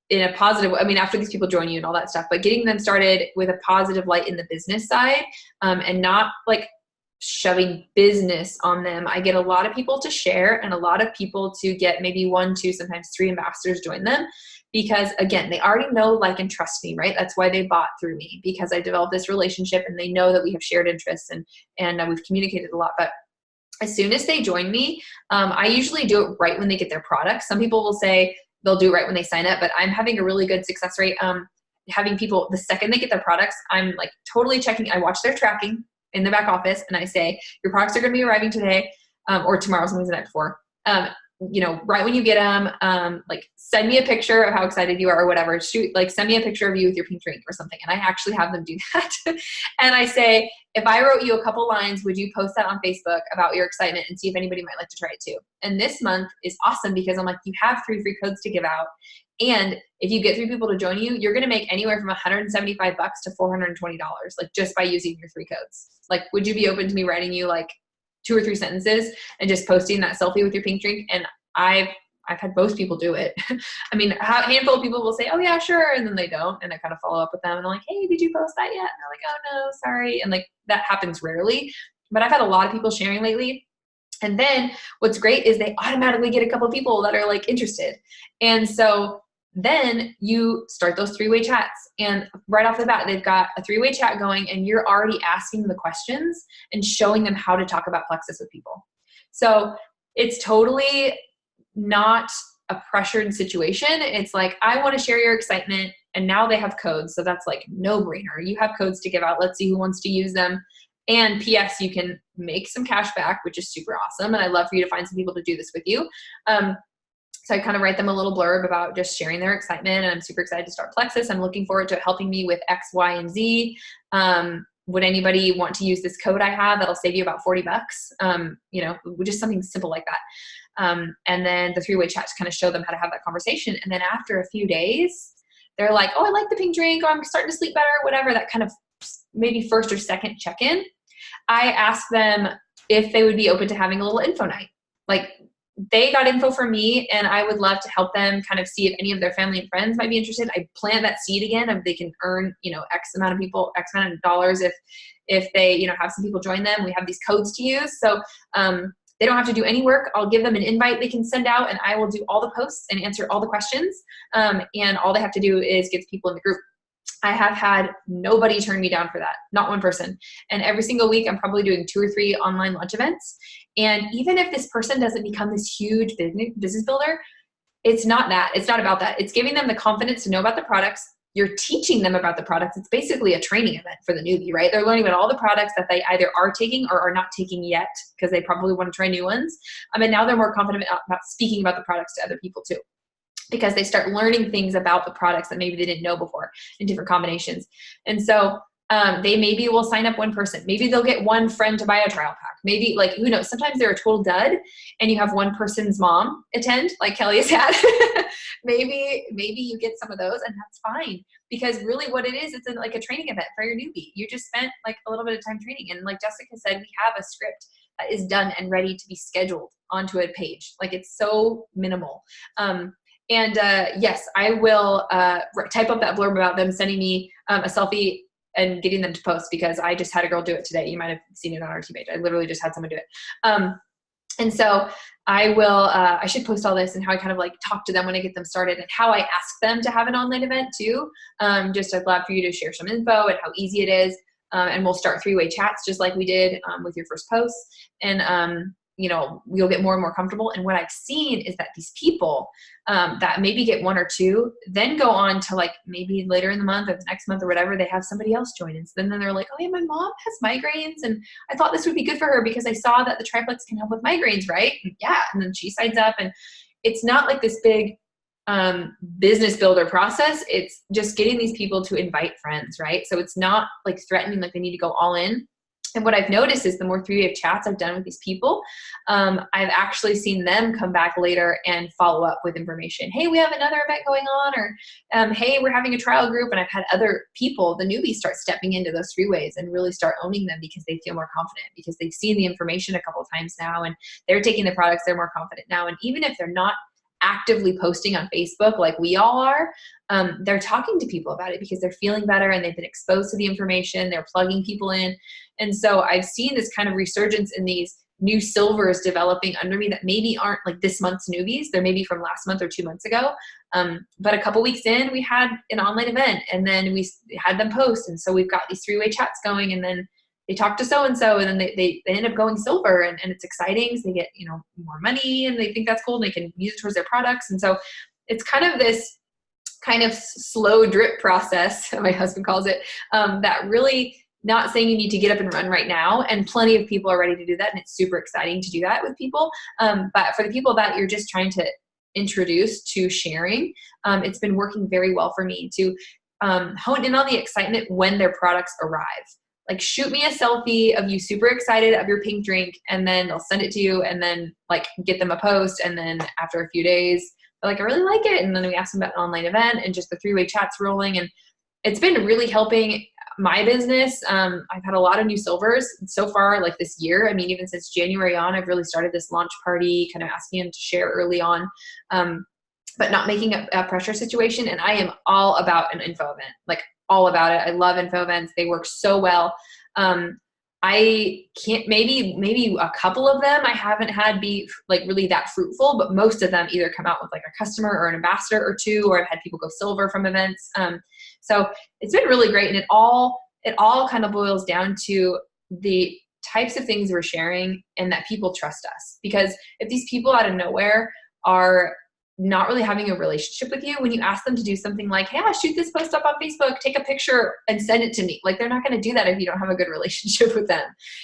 in a positive, I mean, after these people join you and all that stuff, but getting them started with a positive light in the business side, and not like shoving business on them. I get a lot of people to share, and a lot of people to get maybe 1, 2, sometimes 3 ambassadors join them, because again, they already know, like, and trust me, right? That's why they bought through me, because I developed this relationship, and they know that we have shared interests, and we've communicated a lot. But as soon as they join me, I usually do it right when they get their products. Some people will say they'll do it right when they sign up, but I'm having a really good success rate. Having people, the second they get their products, I'm like totally checking. I watch their tracking in the back office, and I say, your products are going to be arriving today, or tomorrow, sometimes the night before. You know, right when you get them, like send me a picture of how excited you are, or whatever. Send me a picture of you with your pink drink or something. And I actually have them do that. And I say, if I wrote you a couple lines, would you post that on Facebook about your excitement, and see if anybody might like to try it too? And this month is awesome, because I'm like, you have 3 free codes to give out. And if you get 3 people to join you, you're going to make anywhere from $175 to $420, like just by using your 3 codes. Like, would you be open to me writing you like 2 or 3 sentences and just posting that selfie with your pink drink? And I've had most people do it. I mean, a handful of people will say, oh yeah, sure. And then they don't. And I kind of follow up with them, and I'm like, hey, did you post that yet? And they're like, oh no, sorry. And like, that happens rarely, but I've had a lot of people sharing lately. And then what's great is they automatically get a couple of people that are like interested. And so then you start those 3-way chats, and right off the bat, they've got a 3-way chat going, and you're already asking the questions and showing them how to talk about Plexus with people. So it's totally not a pressured situation. It's like, I want to share your excitement, and now they have codes. So that's like no brainer. You have codes to give out. Let's see who wants to use them. And P.S., you can make some cash back, which is super awesome. And I'd love for you to find some people to do this with you. So I kind of write them a little blurb about just sharing their excitement, and I'm super excited to start Plexus. I'm looking forward to it helping me with X, Y, and Z. Would anybody want to use this code I have that'll save you about $40? You know, just something simple like that. And then the 3-way chat to kind of show them how to have that conversation. And then after a few days, they're like, oh, I like the pink drink, or I'm starting to sleep better, whatever, that kind of maybe first or second check-in. I ask them if they would be open to having a little info night. Like, they got info from me, and I would love to help them kind of see if any of their family and friends might be interested. I plant that seed again of they can earn, you know, X amount of dollars if they, you know, have some people join them. We have these codes to use. So they don't have to do any work. I'll give them an invite they can send out, and I will do all the posts and answer all the questions. And all they have to do is get the people in the group. I have had nobody turn me down for that, not one person. And every single week, I'm probably doing 2 or 3 online launch events. And even if this person doesn't become this huge business builder, it's not that. It's not about that. It's giving them the confidence to know about the products. You're teaching them about the products. It's basically a training event for the newbie, right? They're learning about all the products that they either are taking or are not taking yet, because they probably want to try new ones. And now they're more confident about speaking about the products to other people too, because they start learning things about the products that maybe they didn't know before in different combinations. And so They maybe will sign up one person. Maybe they'll get one friend to buy a trial pack. Maybe, like, who knows? Sometimes they're a total dud and you have one person's mom attend, like Kelly has had. maybe you get some of those, and that's fine. Because really what it is, it's like a training event for your newbie. You just spent like a little bit of time training. And like Jessica said, we have a script that is done and ready to be scheduled onto a page. Like, it's so minimal. Yes, I will type up that blurb about them sending me a selfie and getting them to post, because I just had a girl do it today. You might have seen it on our team page. I literally just had someone do it. And so I will, I should post all this and how I kind of like talk to them when I get them started, and how I ask them to have an online event too. Just I'd love for you to share some info and how easy it is. And we'll start 3-way chats just like we did with your first post. And, you know, you'll get more and more comfortable. And what I've seen is that these people that maybe get 1 or 2, then go on to like maybe later in the month or the next month or whatever, they have somebody else join. And so then they're like, oh yeah, my mom has migraines and I thought this would be good for her because I saw that the triplex can help with migraines, right? And yeah. And then she signs up, and it's not like this big business builder process. It's just getting these people to invite friends, right? So it's not like threatening, like they need to go all in. And what I've noticed is the more 3-way chats I've done with these people, I've actually seen them come back later and follow up with information. Hey, we have another event going on, or hey, we're having a trial group. And I've had other people, the newbies, start stepping into those 3-ways and really start owning them because they feel more confident, because they've seen the information a couple of times now and they're taking the products, they're more confident now. And even if they're not actively posting on Facebook like we all are, they're talking to people about it because they're feeling better and they've been exposed to the information, they're plugging people in. And so I've seen this kind of resurgence in these new silvers developing under me that maybe aren't like this month's newbies. They're maybe from last month or 2 months ago. But a couple weeks in, we had an online event, and then we had them post. And so we've got these 3-way chats going, and then they talk to so-and-so, and then they end up going silver, and it's exciting. So they get, you know, more money, and they think that's cool, and they can use it towards their products. And so it's kind of this kind of slow drip process, my husband calls it, that really, not saying you need to get up and run right now, and plenty of people are ready to do that, and it's super exciting to do that with people. But for the people that you're just trying to introduce to sharing, it's been working very well for me to hone in on the excitement when their products arrive. Like, shoot me a selfie of you super excited of your pink drink, and then they'll send it to you, and then like get them a post, and then after a few days, they're like, I really like it. And then we ask them about an online event, and just the 3-way chats rolling. And it's been really helping my business. I've had a lot of new silvers so far, like this year. I mean, even since January on, I've really started this launch party, kind of asking them to share early on, but not making a pressure situation. And I am all about an info event, like all about it. I love info events. They work so well. I can't, maybe a couple of them I haven't had be like really that fruitful, but most of them either come out with like a customer or an ambassador or 2, or I've had people go silver from events. So it's been really great. And it all kind of boils down to the types of things we're sharing and that people trust us. Because if these people out of nowhere are not really having a relationship with you, when you ask them to do something like, hey, I'll shoot this post up on Facebook, take a picture and send it to me. Like, they're not going to do that if you don't have a good relationship with them.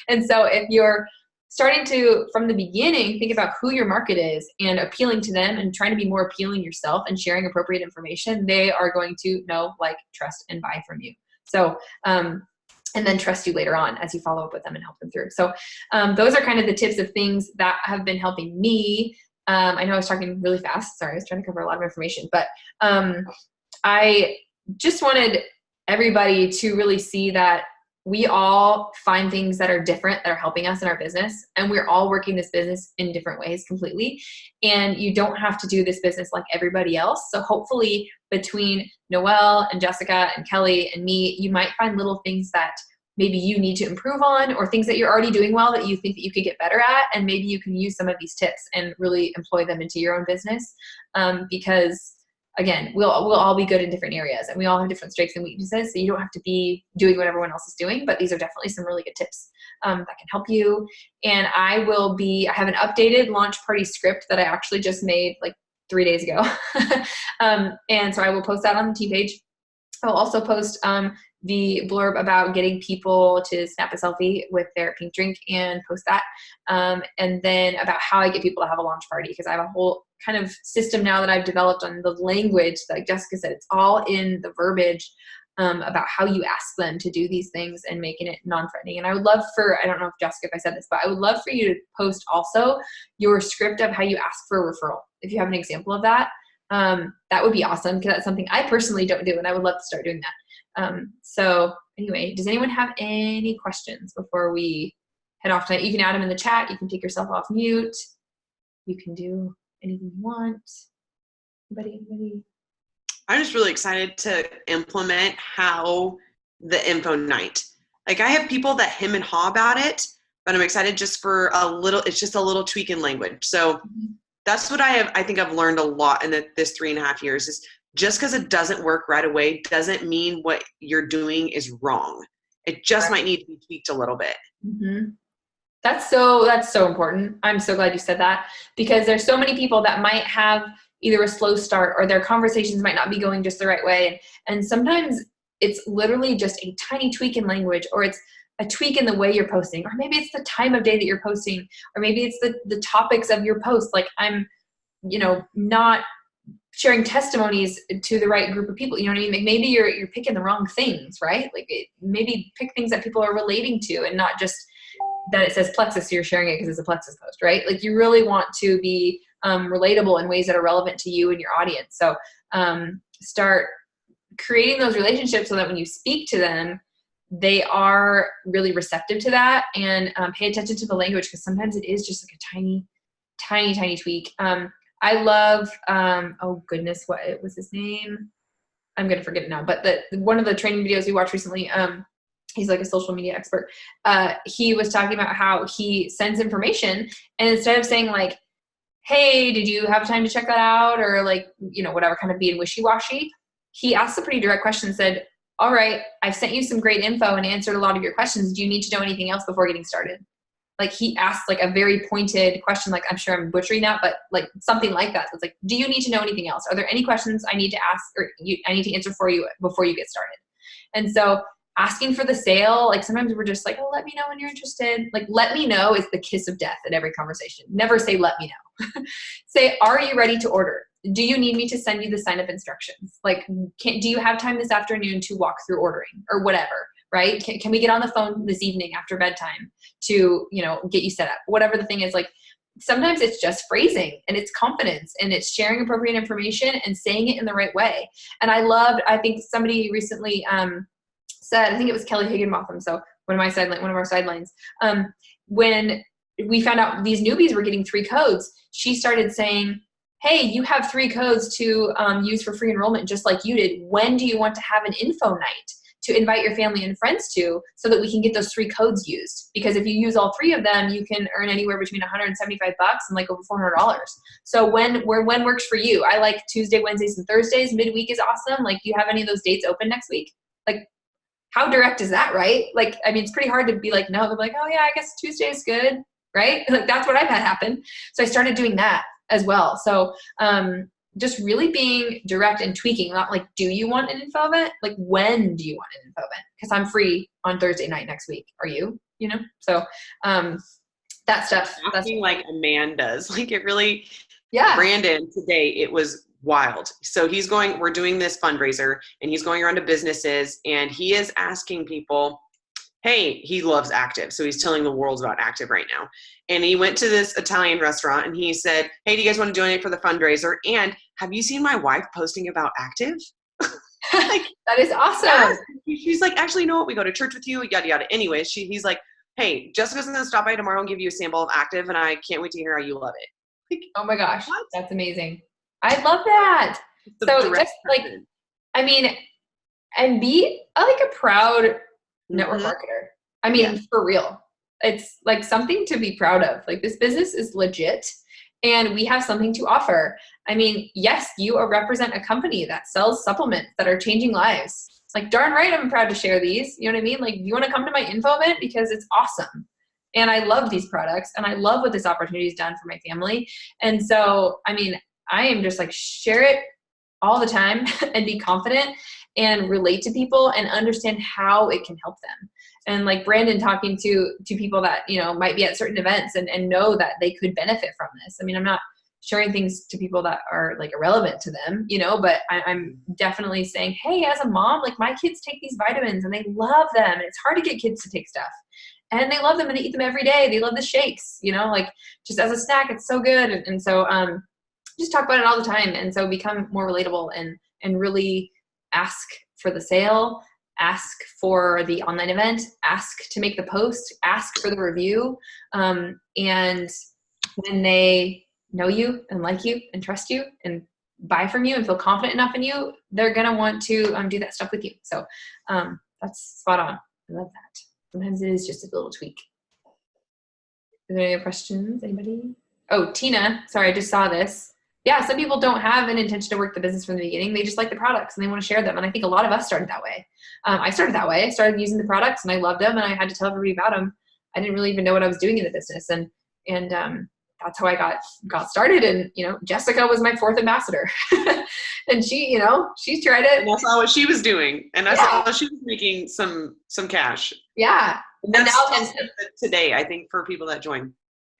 And so if you're starting to, from the beginning, think about who your market is and appealing to them and trying to be more appealing yourself and sharing appropriate information, they are going to know, like, trust, and buy from you. So, and then trust you later on as you follow up with them and help them through. So those are kind of the tips of things that have been helping me. I know I was talking really fast. Sorry, I was trying to cover a lot of information, but I just wanted everybody to really see that we all find things that are different that are helping us in our business, and we're all working this business in different ways completely. And you don't have to do this business like everybody else. So hopefully between Noelle and Jessica and Kelly and me, you might find little things that maybe you need to improve on, or things that you're already doing well that you think that you could get better at. And maybe you can use some of these tips and really employ them into your own business. Because again, we'll all be good in different areas, and we all have different strengths and weaknesses. So you don't have to be doing what everyone else is doing, but these are definitely some really good tips that can help you. And I have an updated launch party script that I actually just made like 3 days ago. And so I will post that on the team page. I'll also post the blurb about getting people to snap a selfie with their pink drink and post that. And then about how I get people to have a launch party, because I have a whole kind of system now that I've developed on the language. Like Jessica said, it's all in the verbiage about how you ask them to do these things and making it non-threatening. And I would love for, I don't know if Jessica, if I said this, but I would love for you to post also your script of how you ask for a referral. If you have an example of that, that would be awesome, because that's something I personally don't do, and I would love to start doing that. So anyway, does anyone have any questions before we head off tonight? You can add them in the chat. You can take yourself off mute. You can do anything you want. Anybody? I'm just really excited to implement how the info night. Like, I have people that hem and haw about it, but I'm excited just for it's just a little tweak in language. So that's what I think I've learned a lot in this 3.5 years, is just because it doesn't work right away doesn't mean what you're doing is wrong. It just might need to be tweaked a little bit. Mm-hmm. That's so important. I'm so glad you said that, because there's so many people that might have either a slow start or their conversations might not be going just the right way. And sometimes it's literally just a tiny tweak in language, or it's a tweak in the way you're posting, or maybe it's the time of day that you're posting, or maybe it's the topics of your post. Like, I'm, not sharing testimonies to the right group of people. You know what I mean? Like, maybe you're picking the wrong things, right? Like, maybe pick things that people are relating to, and not just that it says Plexus, so you're sharing it because it's a Plexus post, right? Like, you really want to be relatable in ways that are relevant to you and your audience. So start creating those relationships so that when you speak to them, they are really receptive to that, and pay attention to the language, because sometimes it is just like a tiny tweak. I love, oh goodness, what was his name? I'm going to forget it now, but one of the training videos we watched recently, he's like a social media expert. He was talking about how he sends information, and instead of saying like, hey, did you have time to check that out? Or like, whatever, kind of being wishy-washy, he asked a pretty direct question and said, all right, I've sent you some great info and answered a lot of your questions. Do you need to know anything else before getting started? Like, he asked like a very pointed question, like, I'm sure I'm butchering that, but like something like that. So it's like, do you need to know anything else? Are there any questions I need to ask, or I need to answer for you before you get started? And so asking for the sale, like, sometimes we're just like, oh, let me know when you're interested. Like, let me know is the kiss of death in every conversation. Never say, let me know. Say, are you ready to order? Do you need me to send you the sign-up instructions? Like, do you have time this afternoon to walk through ordering, or whatever, right? Can we get on the phone this evening after bedtime to, get you set up? Whatever the thing is, like, sometimes it's just phrasing, and it's confidence, and it's sharing appropriate information and saying it in the right way. And I think somebody recently said, I think it was Kelly Higginbotham, so one of our sidelines, when we found out these newbies were getting 3 codes, she started saying, hey, you have 3 codes to use for free enrollment just like you did. When do you want to have an info night to invite your family and friends to, so that we can get those 3 codes used? Because if you use all 3 of them, you can earn anywhere between $175 and like over $400. So when works for you? I like Tuesday, Wednesdays, and Thursdays. Midweek is awesome. Like, do you have any of those dates open next week? Like, how direct is that, right? Like, I mean, it's pretty hard to be like, no. They're like, oh yeah, I guess Tuesday is good, right? Like, that's what I've had happen. So I started doing that as well. So just really being direct and tweaking, not like, do you want an info event? Like, when do you want an info event? Because I'm free on Thursday night next week. Are you? So that stuff. Asking like a man does. Like, it really, yeah. Brandon today, it was wild. So we're doing this fundraiser, and he's going around to businesses, and he is asking people, hey, he loves Active. So he's telling the world about Active right now. And he went to this Italian restaurant, and he said, hey, do you guys want to donate for the fundraiser? And have you seen my wife posting about Active? Like, that is awesome. She's like, actually, you know what? We go to church with you, yada, yada. Anyway, he's like, hey, Jessica's going to stop by tomorrow and give you a sample of Active, and I can't wait to hear how you love it. Like, oh my gosh. what? That's amazing. I love that. So just like, I mean, and be like a proud network marketer. I mean, for real. It's like something to be proud of. Like, this business is legit, and we have something to offer. I mean, yes, you represent a company that sells supplements that are changing lives. Like, darn right, I'm proud to share these. You know what I mean? Like, you want to come to my info event because it's awesome. And I love these products, and I love what this opportunity has done for my family. And so, I mean, I am just like, share it all the time and be confident and relate to people and understand how it can help them. And like Brandon talking to people that, might be at certain events and know that they could benefit from this. I mean, I'm not sharing things to people that are like irrelevant to them, you know, but I'm definitely saying, hey, as a mom, like my kids take these vitamins and they love them. And it's hard to get kids to take stuff. And they love them and they eat them every day. They love the shakes, you know, like just as a snack, it's so good. And so just talk about it all the time. And so become more relatable and really ask for the sale, ask for the online event, ask to make the post, ask for the review. And when they know you and like you and trust you and buy from you and feel confident enough in you, they're going to want to do that stuff with you. So that's spot on. I love that. Sometimes it is just a little tweak. Are there any other questions? Anybody? Oh, Tina, sorry, I just saw this. Yeah, some people don't have an intention to work the business from the beginning. They just like the products and they want to share them. And I think a lot of us started that way. I started that way. I started using the products and I loved them and I had to tell everybody about them. I didn't really even know what I was doing in the business. And that's how I got started. And, you know, Jessica was my 4th ambassador and she, you know, she tried it. And I saw what she was doing. And I saw she was making some cash. Yeah. And that's today, I think, for people that join.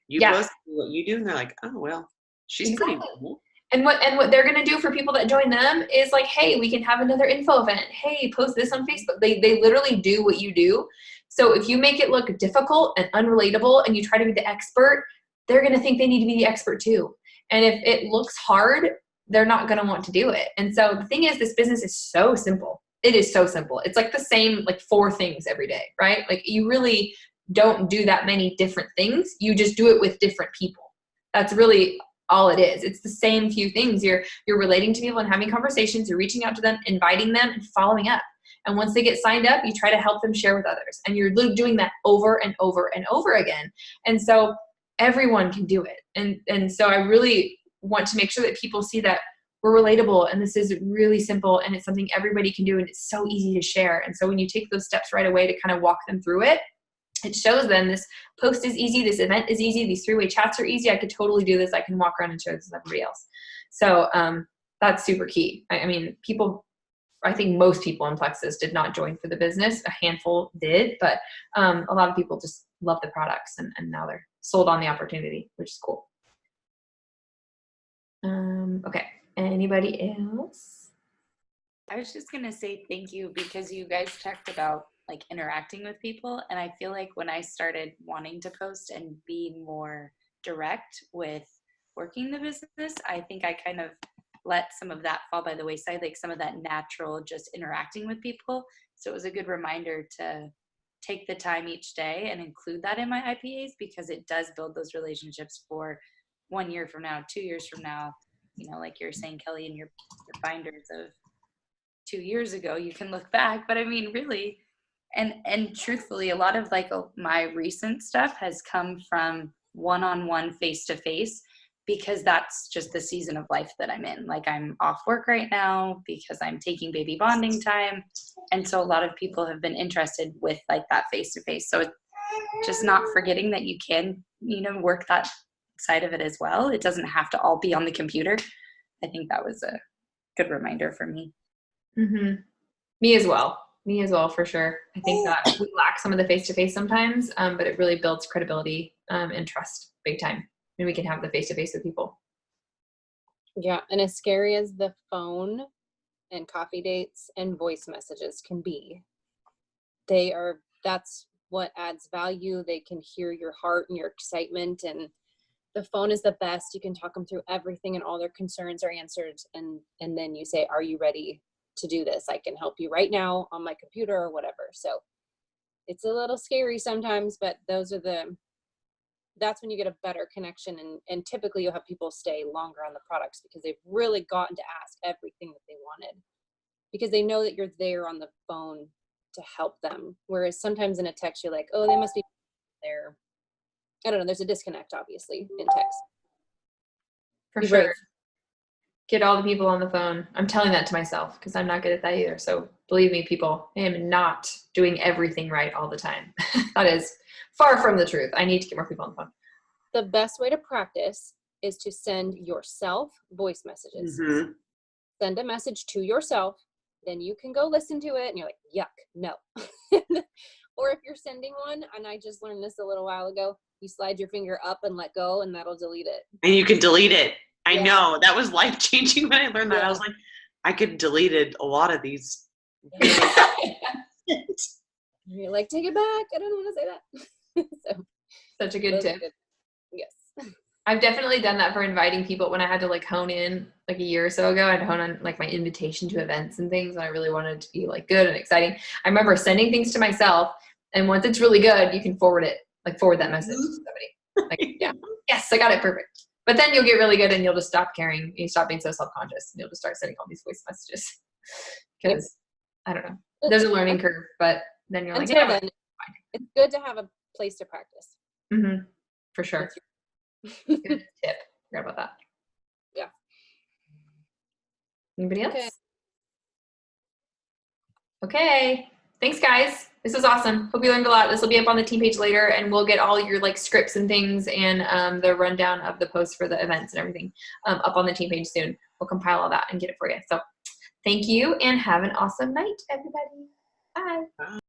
You post what you do and they're like, oh, well, she's pretty cool. And what they're going to do for people that join them is like, hey, we can have another info event. Hey, post this on Facebook. They literally do what you do. So if you make it look difficult and unrelatable and you try to be the expert, they're going to think they need to be the expert too. And if it looks hard, they're not going to want to do it. And so the thing is, this business is so simple. It is so simple. It's like the same, like 4 things every day, right? Like you really don't do that many different things. You just do it with different people. That's really all it is. It's the same few things. You're relating to people and having conversations. You're reaching out to them, inviting them, and following up. And once they get signed up, you try to help them share with others. And you're doing that over and over and over again. And so everyone can do it. And so I really want to make sure that people see that we're relatable and this is really simple and it's something everybody can do and it's so easy to share. And so when you take those steps right away to kind of walk them through it, it shows them this post is easy, this event is easy, these 3-way chats are easy, I could totally do this, I can walk around and share this with everybody else. So that's super key. I mean, I think most people in Plexus did not join for the business. A handful did, but a lot of people just love the products and now they're sold on the opportunity, which is cool. Okay, anybody else? I was just going to say thank you because you guys talked about like interacting with people. And I feel like when I started wanting to post and be more direct with working the business, I think I kind of let some of that fall by the wayside, like some of that natural just interacting with people. So it was a good reminder to take the time each day and include that in my IPAs because it does build those relationships for 1 year from now, 2 years from now, you know, like you're saying, Kelly, in your binders of 2 years ago, you can look back, but I mean, really, and truthfully, a lot of like my recent stuff has come from one-on-one face-to-face because that's just the season of life that I'm in. Like I'm off work right now because I'm taking baby bonding time. And so a lot of people have been interested with like that face-to-face. So it's just not forgetting that you can, you know, work that side of it as well. It doesn't have to all be on the computer. I think that was a good reminder for me. Mm-hmm. Me as well, for sure. I think that we lack some of the face-to-face sometimes, but it really builds credibility and trust big time. And we can have the face-to-face with people. Yeah, and as scary as the phone and coffee dates and voice messages can be, that's what adds value. They can hear your heart and your excitement, and the phone is the best. You can talk them through everything and all their concerns are answered. And then you say, are you ready to do this? I can help you right now on my computer or whatever. So it's a little scary sometimes, but that's when you get a better connection. And typically you'll have people stay longer on the products because they've really gotten to ask everything that they wanted because they know that you're there on the phone to help them. Whereas sometimes in a text, you're like, oh, they must be there. I don't know. There's a disconnect, obviously, in text. For sure. Get all the people on the phone. I'm telling that to myself because I'm not good at that either. So believe me, people, I am not doing everything right all the time. That is far from the truth. I need to get more people on the phone. The best way to practice is to send yourself voice messages. Mm-hmm. Send a message to yourself. Then you can go listen to it and you're like, yuck, no. Or if you're sending one, and I just learned this a little while ago, you slide your finger up and let go and that'll delete it. And you can delete it I Yeah. know. That was life-changing when I learned that. I was Yeah. like, I could deleted a lot of these. You're like, take it back. I don't want to say that. So Such a good those are tip. good. Yes. I've definitely done that for inviting people when I had to like hone in like a year or so ago. I'd hone on like my invitation to events and things, and I really wanted it to be like good and exciting. I remember sending things to myself, and once it's really good, you can forward that message to somebody. Like, yeah, yes, I got it, perfect. But then you'll get really good, and you'll just stop caring. You stop being so self-conscious, and you'll just start sending all these voice messages because I don't know. There's a learning curve, but then you're like, Until yeah, then, it's good to have a place to practice. for sure. That's Good tip. Forgot about that. Yeah. Anybody else? Okay. Okay. Thanks, guys. This was awesome. Hope you learned a lot. This will be up on the team page later, and we'll get all your like scripts and things and the rundown of the posts for the events and everything up on the team page soon. We'll compile all that and get it for you. So thank you, and have an awesome night, everybody. Bye.